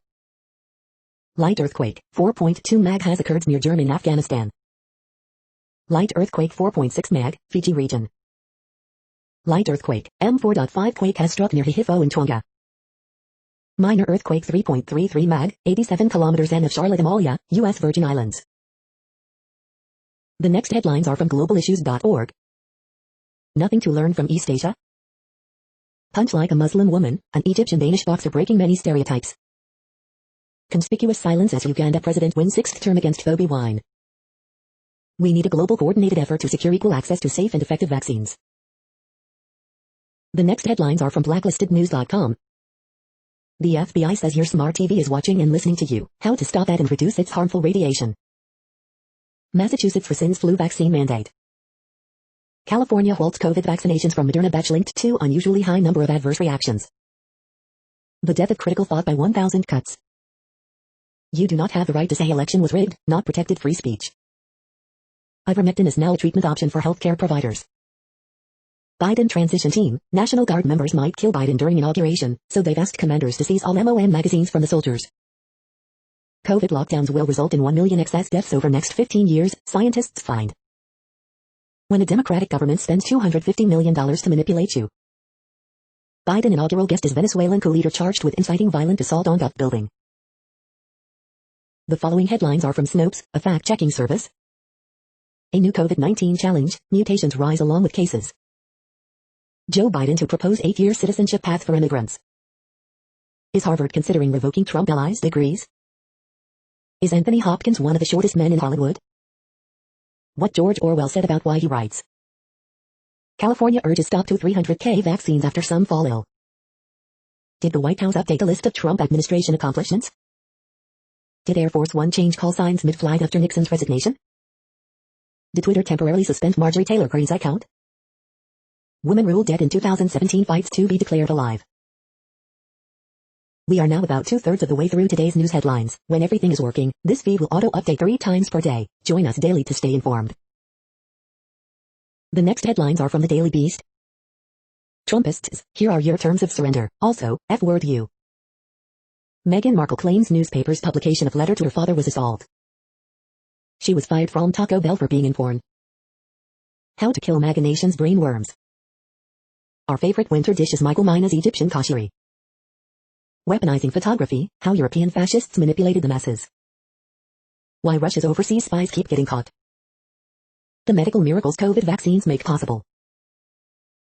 Light earthquake, 4.2 mag has occurred near German Afghanistan. Light earthquake 4.6 mag, Fiji region. Light earthquake, M4.5 quake has struck near Hihifo in Tonga. Minor earthquake 3.33 mag, 87 kilometers N of Charlotte Amalia, U.S. Virgin Islands. The next headlines are from globalissues.org. Nothing to learn from East Asia? Punch like a Muslim woman, an Egyptian-Danish boxer breaking many stereotypes. Conspicuous silence as Uganda president wins sixth term against Bobi Wine. We need a global coordinated effort to secure equal access to safe and effective vaccines. The next headlines are from blacklistednews.com. The FBI says your smart TV is watching and listening to you. How to stop that and reduce its harmful radiation. Massachusetts rescinds flu vaccine mandate. California halts COVID vaccinations from Moderna batch linked to unusually high number of adverse reactions. The death of critical thought by 1,000 cuts. You do not have the right to say election was rigged, not protected free speech. Ivermectin is now a treatment option for healthcare providers. Biden transition team, National Guard members might kill Biden during inauguration, so they've asked commanders to seize all MON magazines from the soldiers. COVID lockdowns will result in 1 million excess deaths over next 15 years, scientists find. When a Democratic government spends $250 million to manipulate you. Biden inaugural guest is Venezuelan coup leader charged with inciting violent assault on Dutch building. The following headlines are from Snopes, a fact-checking service. A new COVID-19 challenge, mutations rise along with cases. Joe Biden to propose 8-year citizenship path for immigrants. Is Harvard considering revoking Trump allies' degrees? Is Anthony Hopkins one of the shortest men in Hollywood? What George Orwell said about why he writes. California urges stop to 300K vaccines after some fall ill. Did the White House update the list of Trump administration accomplishments? Did Air Force One change call signs mid-flight after Nixon's resignation? Did Twitter temporarily suspend Marjorie Taylor Greene's account? Woman ruled dead in 2017 fights to be declared alive. We are now about 2/3 of the way through today's news headlines. When everything is working, this feed will auto-update 3 times per day. Join us daily to stay informed. The next headlines are from the Daily Beast. Trumpists, here are your terms of surrender. Also, F-word you. Meghan Markle claims newspaper's publication of letter to her father was assault. She was fired from Taco Bell for being in porn. How to kill MAGA nation's brain worms. Our favorite winter dish is Michael Mina's Egyptian kashiri. Weaponizing photography, how European fascists manipulated the masses. Why Russia's overseas spies keep getting caught. The medical miracles COVID vaccines make possible.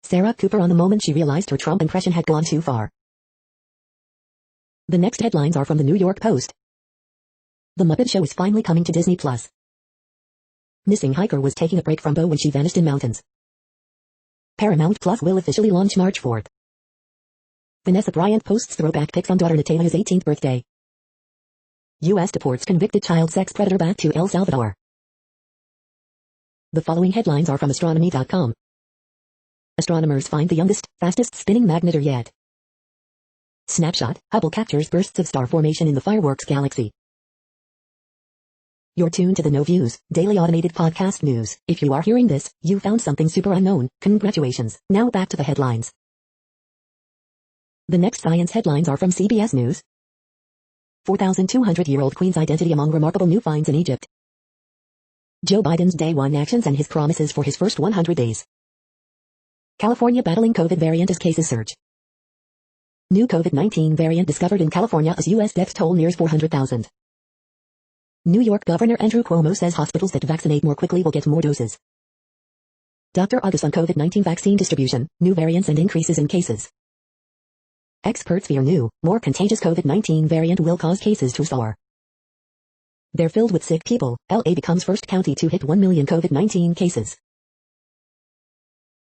Sarah Cooper on the moment she realized her Trump impression had gone too far. The next headlines are from the New York Post. The Muppet Show is finally coming to Disney+. Missing hiker was taking a break from Bo when she vanished in mountains. Paramount Plus will officially launch March 4th. Vanessa Bryant posts throwback pics on daughter Natalia's 18th birthday. U.S. deports convicted child sex predator back to El Salvador. The following headlines are from astronomy.com. Astronomers find the youngest, fastest spinning magnetar yet. Snapshot, Hubble captures bursts of star formation in the fireworks galaxy. You're tuned to the No Views, daily automated podcast news. If you are hearing this, you found something super unknown. Congratulations. Now back to the headlines. The next science headlines are from CBS News. 4,200-year-old Queen's identity among remarkable new finds in Egypt. Joe Biden's Day 1 actions and his promises for his first 100 days. California battling COVID variant as cases surge. New COVID-19 variant discovered in California as U.S. death toll nears 400,000. New York Governor Andrew Cuomo says hospitals that vaccinate more quickly will get more doses. Dr. August on COVID-19 vaccine distribution, new variants and increases in cases. Experts fear new, more contagious COVID-19 variant will cause cases to soar. They're filled with sick people. LA becomes first county to hit 1 million COVID-19 cases.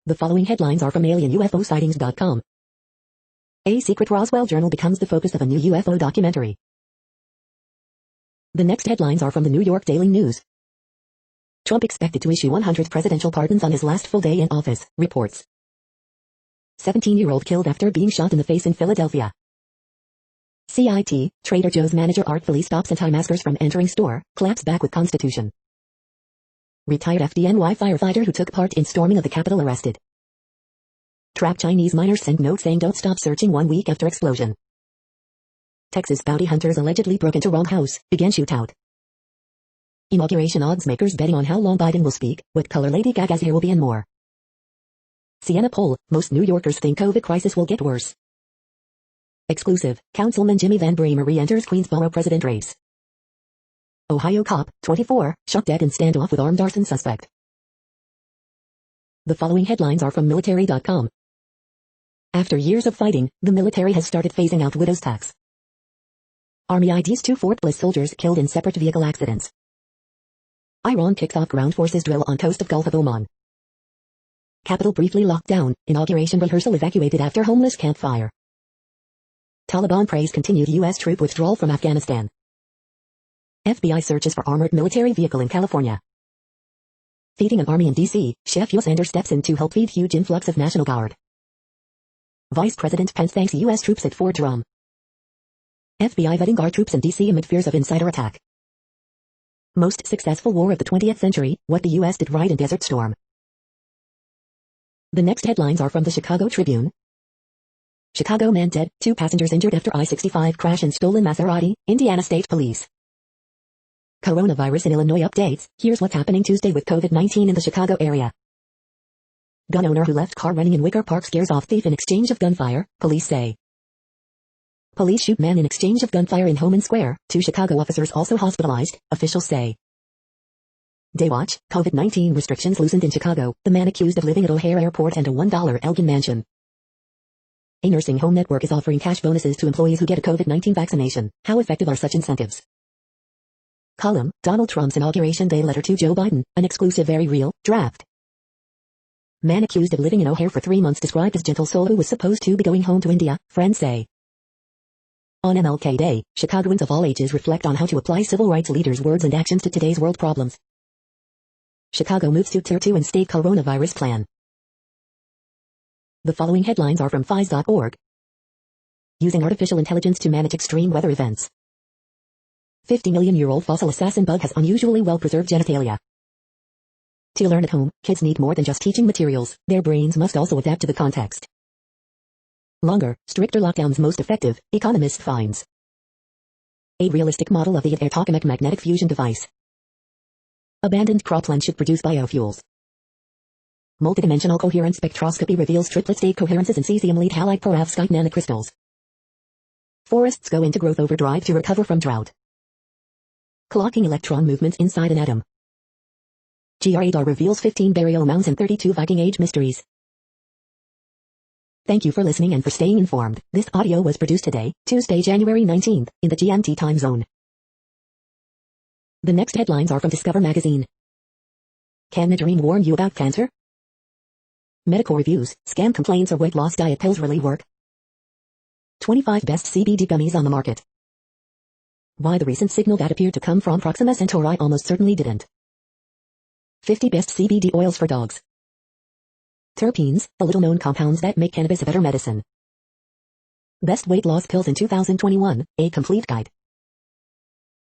The following headlines are from alienUFOsightings.com. A secret Roswell journal becomes the focus of a new UFO documentary. The next headlines are from the New York Daily News. Trump expected to issue 100 presidential pardons on his last full day in office, reports. 17-year-old killed after being shot in the face in Philadelphia. CIT, Trader Joe's manager artfully stops anti-maskers from entering store, claps back with Constitution. Retired FDNY firefighter who took part in storming of the Capitol arrested. Trapped Chinese miners send note saying don't stop searching 1 week after explosion. Texas bounty hunters allegedly broke into Rome house, began shootout. Inauguration odds makers betting on how long Biden will speak, what color Lady Gaga's hair will be and more. Siena poll, most New Yorkers think COVID crisis will get worse. Exclusive, Councilman Jimmy Van Bramer re-enters Queensboro president race. Ohio cop, 24, shot dead in standoff with armed arson suspect. The following headlines are from military.com. After years of fighting, the military has started phasing out widow's tax. Army IDs 2 Fort Bliss soldiers killed in separate vehicle accidents. Iran kicks off ground forces drill on coast of Gulf of Oman. Capitol briefly locked down, inauguration rehearsal evacuated after homeless campfire. Taliban praise continued U.S. troop withdrawal from Afghanistan. FBI searches for armored military vehicle in California. Feeding an army in D.C., Chef Yosander steps in to help feed huge influx of National Guard. Vice President Pence thanks U.S. troops at Fort Drum. FBI vetting guard troops in D.C. amid fears of insider attack. Most successful war of the 20th century, what the U.S. did right in Desert Storm. The next headlines are from the Chicago Tribune. Chicago man dead, 2 passengers injured after I-65 crash in stolen Maserati, Indiana State Police. Coronavirus in Illinois updates, here's what's happening Tuesday with COVID-19 in the Chicago area. Gun owner who left car running in Wicker Park scares off thief in exchange of gunfire, police say. Police shoot man in exchange of gunfire in Homan Square, 2 Chicago officers also hospitalized, officials say. Daywatch, COVID-19 restrictions loosened in Chicago, the man accused of living at O'Hare Airport and a $1 Elgin mansion. A nursing home network is offering cash bonuses to employees who get a COVID-19 vaccination. How effective are such incentives? Column, Donald Trump's Inauguration Day letter to Joe Biden, an exclusive very real, draft. Man accused of living in O'Hare for 3 months described as gentle soul who was supposed to be going home to India, friends say. On MLK Day, Chicagoans of all ages reflect on how to apply civil rights leaders' words and actions to today's world problems. Chicago moves to Tier 2 and state coronavirus plan. The following headlines are from FIS.org. Using artificial intelligence to manage extreme weather events. 50-million-year-old fossil assassin bug has unusually well-preserved genitalia. To learn at home, kids need more than just teaching materials, their brains must also adapt to the context. Longer, stricter lockdowns most effective, economist finds. A realistic model of the atomic magnetic fusion device. Abandoned cropland should produce biofuels. Multidimensional coherence spectroscopy reveals triplet-state coherences in cesium-lead halide perovskite nanocrystals. Forests go into growth overdrive to recover from drought. Clocking electron movements inside an atom. GR-radar reveals 15 burial mounds and 32 Viking Age mysteries. Thank you for listening and for staying informed. This audio was produced today, Tuesday, January 19th, in the GMT time zone. The next headlines are from Discover magazine. Can a dream warn you about cancer? Medical reviews, scam complaints or weight loss diet pills really work? 25 best CBD gummies on the market. Why the recent signal that appeared to come from Proxima Centauri almost certainly didn't. 50 best CBD oils for dogs. Terpenes, the little-known compounds that make cannabis a better medicine. Best weight loss pills in 2021, a complete guide.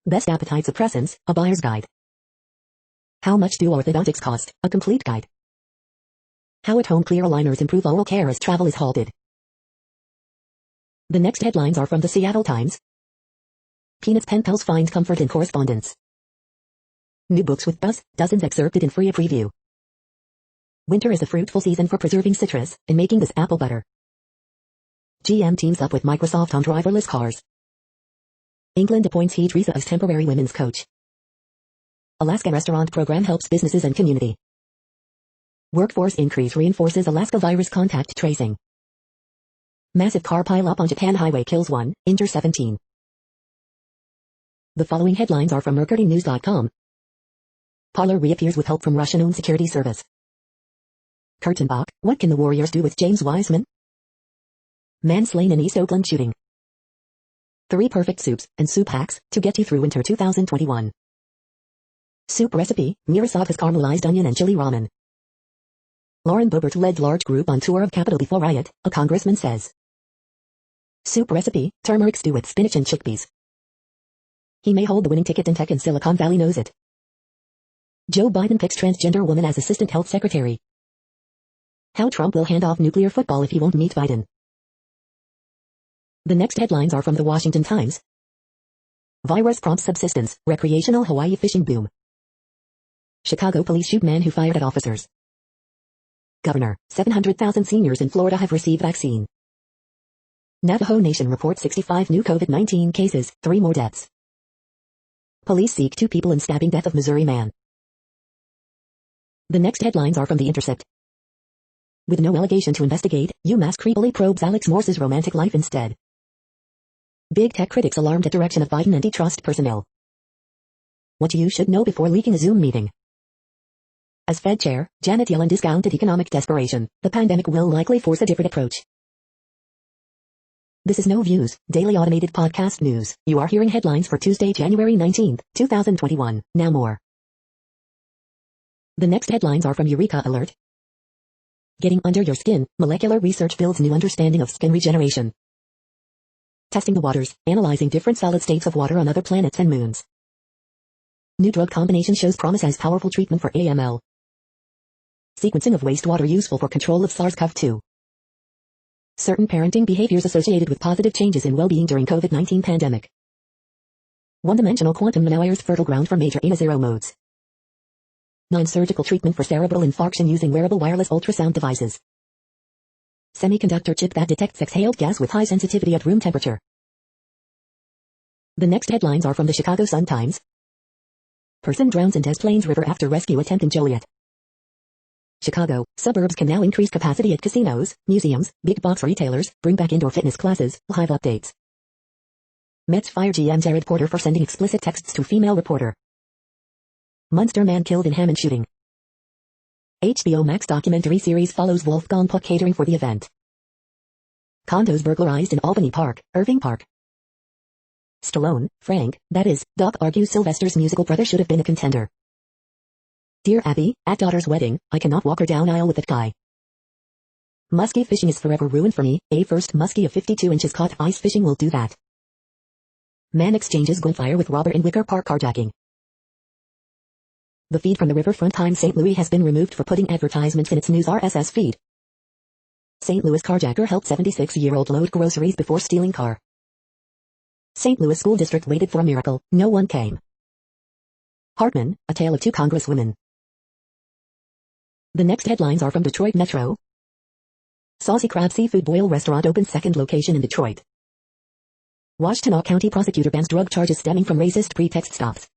Best appetite suppressants, a buyer's guide. How much do orthodontics cost, a complete guide. How at-home clear aligners improve oral care as travel is halted. The next headlines are from the Seattle Times. Peanuts pen pals find comfort in correspondence. New books with buzz, dozens excerpted in free preview. Winter is a fruitful season for preserving citrus, and making this apple butter. GM teams up with Microsoft on driverless cars. England appoints Teresa as temporary women's coach. Alaska restaurant program helps businesses and community. Workforce increase reinforces Alaska virus contact tracing. Massive car pile-up on Japan highway kills 1, injures 17. The following headlines are from MercuryNews.com. Parler reappears with help from Russian-owned security service. Kurtenbach, what can the Warriors do with James Wiseman? Man slain in East Oakland shooting. 3 perfect soups and soup hacks to get you through winter 2021. Soup recipe, Mirasawa's caramelized onion and chili ramen. Lauren Boebert led large group on tour of Capitol before riot, a congressman says. Soup recipe, turmeric stew with spinach and chickpeas. He may hold the winning ticket in tech and Silicon Valley knows it. Joe Biden picks transgender woman as assistant health secretary. How Trump will hand off nuclear football if he won't meet Biden. The next headlines are from the Washington Times. Virus prompts subsistence, recreational Hawaii fishing boom. Chicago police shoot man who fired at officers. Governor, 700,000 seniors in Florida have received vaccine. Navajo Nation reports 65 new COVID-19 cases, 3 more deaths. Police seek 2 people in stabbing death of Missouri man. The next headlines are from The Intercept. With no allegation to investigate, UMass creepily probes Alex Morse's romantic life instead. Big tech critics alarmed at direction of Biden antitrust personnel. What you should know before leaking a Zoom meeting. As Fed Chair, Janet Yellen discounted economic desperation. The pandemic will likely force a different approach. This is No Views, daily automated podcast news. You are hearing headlines for Tuesday, January 19, 2021. Now more. The next headlines are from Eureka Alert. Getting under your skin, molecular research builds new understanding of skin regeneration. Testing the waters, analyzing different solid states of water on other planets and moons. New drug combination shows promise as powerful treatment for AML. Sequencing of wastewater useful for control of SARS-CoV-2. Certain parenting behaviors associated with positive changes in well-being during COVID-19 pandemic. One-dimensional quantum nanowires fertile ground for major A-0 modes. Non-surgical treatment for cerebral infarction using wearable wireless ultrasound devices. Semiconductor chip that detects exhaled gas with high sensitivity at room temperature. The next headlines are from the Chicago Sun-Times. Person drowns in Des Plaines River after rescue attempt in Joliet. Chicago, suburbs can now increase capacity at casinos, museums, big box retailers, bring back indoor fitness classes, Hive updates. Mets fire GM Jared Porter for sending explicit texts to female reporter. Munster man killed in Hammond shooting. HBO Max documentary series follows Wolfgang Puck catering for the event. Condos burglarized in Albany Park, Irving Park. Stallone, Frank, that is, Doc argues Sylvester's musical brother should have been a contender. Dear Abby, at daughter's wedding, I cannot walk her down aisle with that guy. Muskie fishing is forever ruined for me. A first muskie of 52 inches caught ice fishing will do that. Man exchanges gunfire with robber in Wicker Park carjacking. The feed from the Riverfront Times St. Louis has been removed for putting advertisements in its news RSS feed. St. Louis carjacker helped 76-year-old load groceries before stealing car. St. Louis School District waited for a miracle, no one came. Hartman, a tale of 2 congresswomen. The next headlines are from Detroit Metro. Saucy Crab Seafood Boil Restaurant opens second location in Detroit. Washtenaw County prosecutor bans drug charges stemming from racist pretext stops.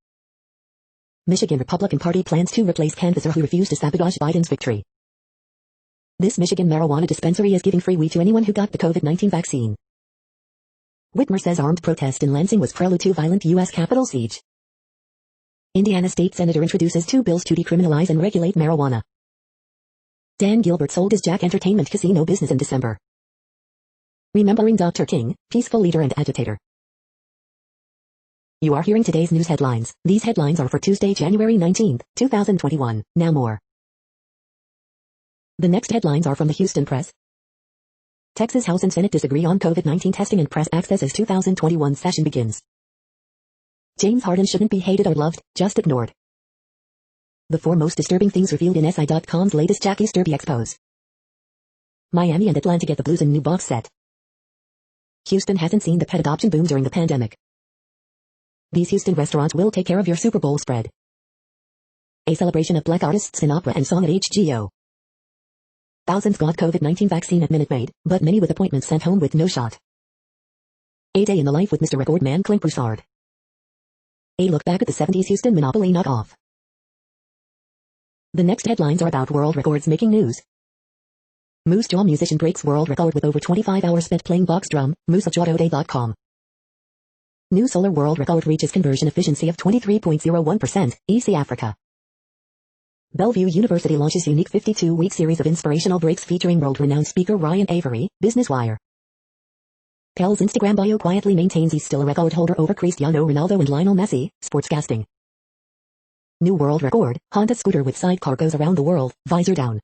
Michigan Republican Party plans to replace canvasser who refused to sabotage Biden's victory. This Michigan marijuana dispensary is giving free weed to anyone who got the COVID-19 vaccine. Whitmer says armed protest in Lansing was prelude to violent U.S. Capitol siege. Indiana State Senator introduces 2 bills to decriminalize and regulate marijuana. Dan Gilbert sold his Jack Entertainment casino business in December. Remembering Dr. King, peaceful leader and agitator. You are hearing today's news headlines. These headlines are for Tuesday, January 19, 2021. Now more. The next headlines are from the Houston Press. Texas House and Senate disagree on COVID-19 testing and press access as 2021 session begins. James Harden shouldn't be hated or loved, just ignored. The 4 most disturbing things revealed in SI.com's latest Jackie Sturby expose. Miami and Atlanta get the Blues in new box set. Houston hasn't seen the pet adoption boom during the pandemic. These Houston restaurants will take care of your Super Bowl spread. A celebration of black artists in opera and song at HGO. Thousands got COVID-19 vaccine at Minute Maid, but many with appointments sent home with no shot. A day in the life with Mr. Record Man Clint Broussard. A look back at the 70s Houston Monopoly knockoff. The next headlines are about world records making news. Moose Jaw musician breaks world record with over 25 hours spent playing box drum, moosejawtoday.com. New solar world record reaches conversion efficiency of 23.01%, EC Africa. Bellevue University launches unique 52-week series of inspirational breaks featuring world-renowned speaker Ryan Avery, Business Wire. Pel's Instagram bio quietly maintains he's still a record holder over Cristiano Ronaldo and Lionel Messi, sportscasting. New world record, Honda scooter with sidecar goes around the world, visor down.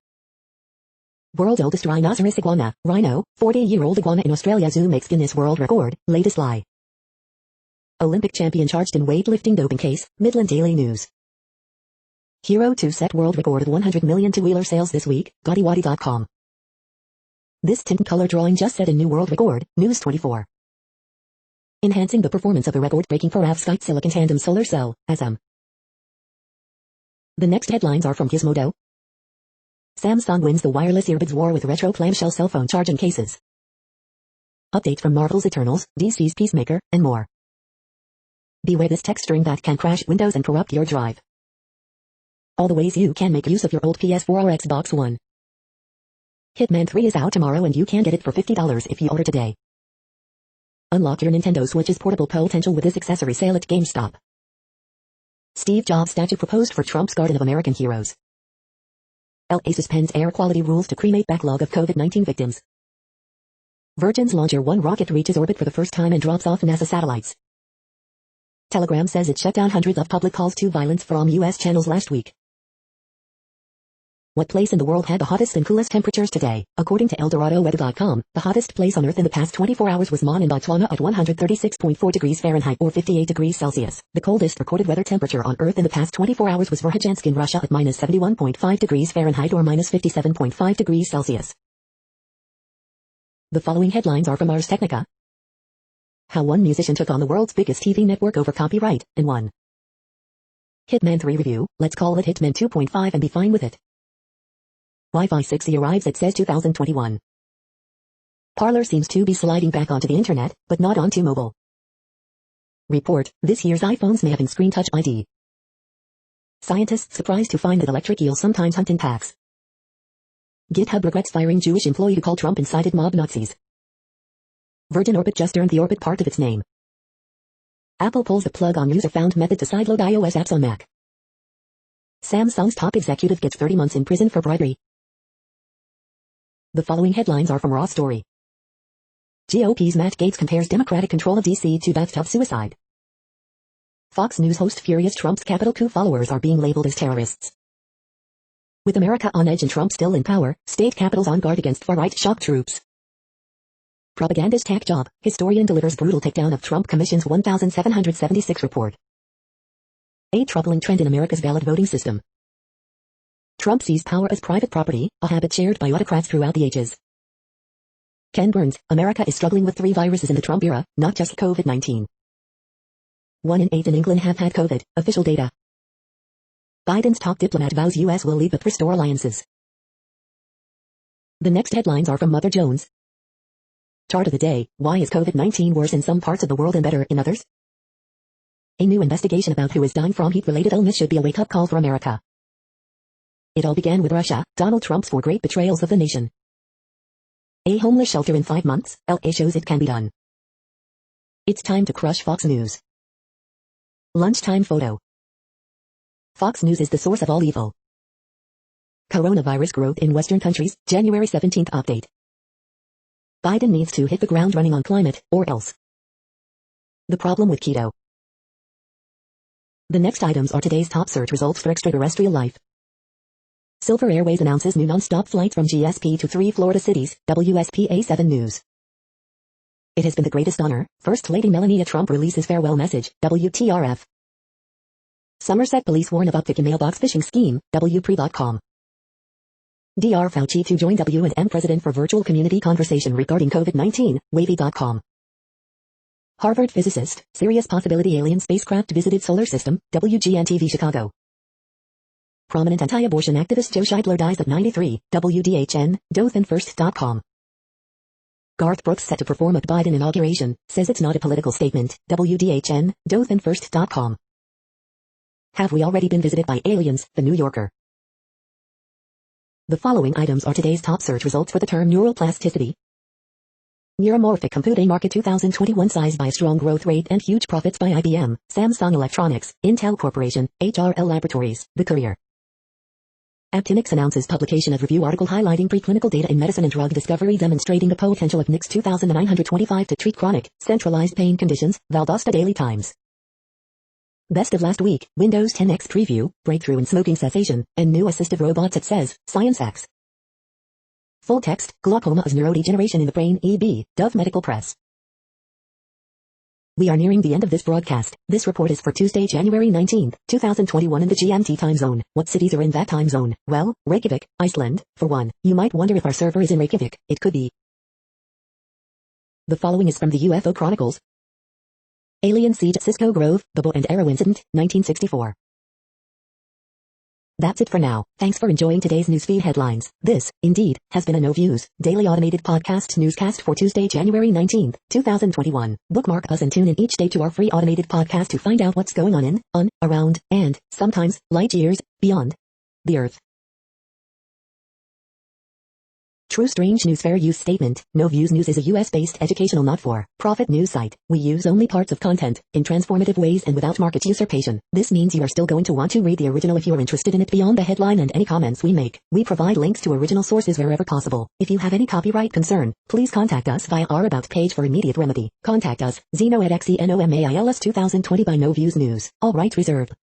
World's oldest rhinoceros iguana, Rhino, 40-year-old iguana in Australia zoo makes Guinness World Record, latest lie. Olympic champion charged in weightlifting doping case, Midland Daily News. Hero 2 set world record of 100 million two-wheeler sales this week, GaudyWadi.com. This tint color drawing just set a new world record, News 24. Enhancing the performance of a record-breaking perovskite silicon tandem solar cell, ASM. The next headlines are from Gizmodo. Samsung wins the wireless earbuds war with retro clamshell cell phone charging cases. Update from Marvel's Eternals, DC's Peacemaker, and more. Beware this text string that can crash Windows and corrupt your drive. All the ways you can make use of your old PS4 or Xbox One. Hitman 3 is out tomorrow and you can get it for $50 if you order today. Unlock your Nintendo Switch's portable potential with this accessory sale at GameStop. Steve Jobs statue proposed for Trump's Garden of American Heroes. LA suspends air quality rules to cremate backlog of COVID-19 victims. Virgin's Launcher 1 rocket reaches orbit for the first time and drops off NASA satellites. Telegram says it shut down hundreds of public calls to violence from U.S. channels last week. What place in the world had the hottest and coolest temperatures today? According to ElDoradoWeather.com, the hottest place on Earth in the past 24 hours was Mon in Botswana at 136.4 degrees Fahrenheit or 58 degrees Celsius. The coldest recorded weather temperature on Earth in the past 24 hours was Verkhojansk in Russia at minus 71.5 degrees Fahrenheit or minus 57.5 degrees Celsius. The following headlines are from Ars Technica. How one musician took on the world's biggest TV network over copyright, and won. Hitman 3 review, let's call it Hitman 2.5 and be fine with it. Wi-Fi 6E arrives at CES 2021. Parler seems to be sliding back onto the internet, but not onto mobile. Report, this year's iPhones may have in-screen Touch ID. Scientists surprised to find that electric eels sometimes hunt in packs. GitHub regrets firing Jewish employee who called Trump incited mob Nazis. Virgin Orbit just earned the Orbit part of its name. Apple pulls the plug on user-found method to sideload iOS apps on Mac. Samsung's top executive gets 30 months in prison for bribery. The following headlines are from Raw Story. GOP's Matt Gaetz compares Democratic control of D.C. to bathtub suicide. Fox News host furious Trump's Capitol coup followers are being labeled as terrorists. With America on edge and Trump still in power, state capitals on guard against far-right shock troops. Propagandist hack job, historian delivers brutal takedown of Trump Commission's 1776 report. A troubling trend in America's ballot voting system. Trump sees power as private property, a habit shared by autocrats throughout the ages. Ken Burns, America is struggling with 3 viruses in the Trump era, not just COVID-19. 1 in 8 in England have had COVID, official data. Biden's top diplomat vows U.S. will lead but restore alliances. The next headlines are from Mother Jones. Chart of the day, why is COVID-19 worse in some parts of the world and better in others? A new investigation about who is dying from heat-related illness should be a wake-up call for America. It all began with Russia, Donald Trump's 4 great betrayals of the nation. A homeless shelter in 5 months, LA shows it can be done. It's time to crush Fox News. Lunchtime photo. Fox News is the source of all evil. Coronavirus growth in Western countries, January 17th update. Biden needs to hit the ground running on climate, or else. The problem with keto. The next items are today's top search results for extraterrestrial life. Silver Airways announces new non-stop flights from GSP to 3 Florida cities, WSPA 7 News. It has been the greatest honor. First Lady Melania Trump releases farewell message, WTRF. Somerset police warn of uptick in mailbox phishing scheme, WPRE.com. Dr. Fauci to join W&M president for virtual community conversation regarding COVID-19, Wavy.com. Harvard physicist, serious possibility alien spacecraft visited solar system, WGN-TV Chicago. Prominent anti-abortion activist Joe Scheidler dies at 93, WDHN, DothanFirst.com. Garth Brooks set to perform at Biden inauguration, says it's not a political statement, WDHN, DothanFirst.com. Have we already been visited by aliens, The New Yorker. The following items are today's top search results for the term neuroplasticity. Neuromorphic computing market 2021 sized by strong growth rate and huge profits by IBM, Samsung Electronics, Intel Corporation, HRL Laboratories, The Courier. Aptinyx announces publication of review article highlighting preclinical data in medicine and drug discovery demonstrating the potential of NIX 2925 to treat chronic, centralized pain conditions, Valdosta Daily Times. Best of last week, Windows 10X preview, breakthrough in smoking cessation, and new assistive robots at says, ScienceX. Full text, glaucoma is neurodegeneration in the brain, EB, Dove Medical Press. We are nearing the end of this broadcast. This report is for Tuesday, January 19, 2021 in the GMT time zone. What cities are in that time zone? Well, Reykjavik, Iceland, for one. You might wonder if our server is in Reykjavik. It could be. The following is from the UFO Chronicles. Alien siege at Cisco Grove, the bow and arrow incident, 1964. That's it for now. Thanks for enjoying today's newsfeed headlines. This, indeed, has been a No Views, daily automated podcast newscast for Tuesday, January 19, 2021. Bookmark us and tune in each day to our free automated podcast to find out what's going on, around, and, sometimes, light years, beyond the Earth. True Strange News Fair Use Statement. No Views News is a US-based educational not-for-profit news site. We use only parts of content, in transformative ways and without market usurpation. This means you are still going to want to read the original if you are interested in it beyond the headline and any comments we make. We provide links to original sources wherever possible. If you have any copyright concern, please contact us via our About page for immediate remedy. Contact us, Zeno at XENOMAILS 2020 by No Views News. All rights reserved.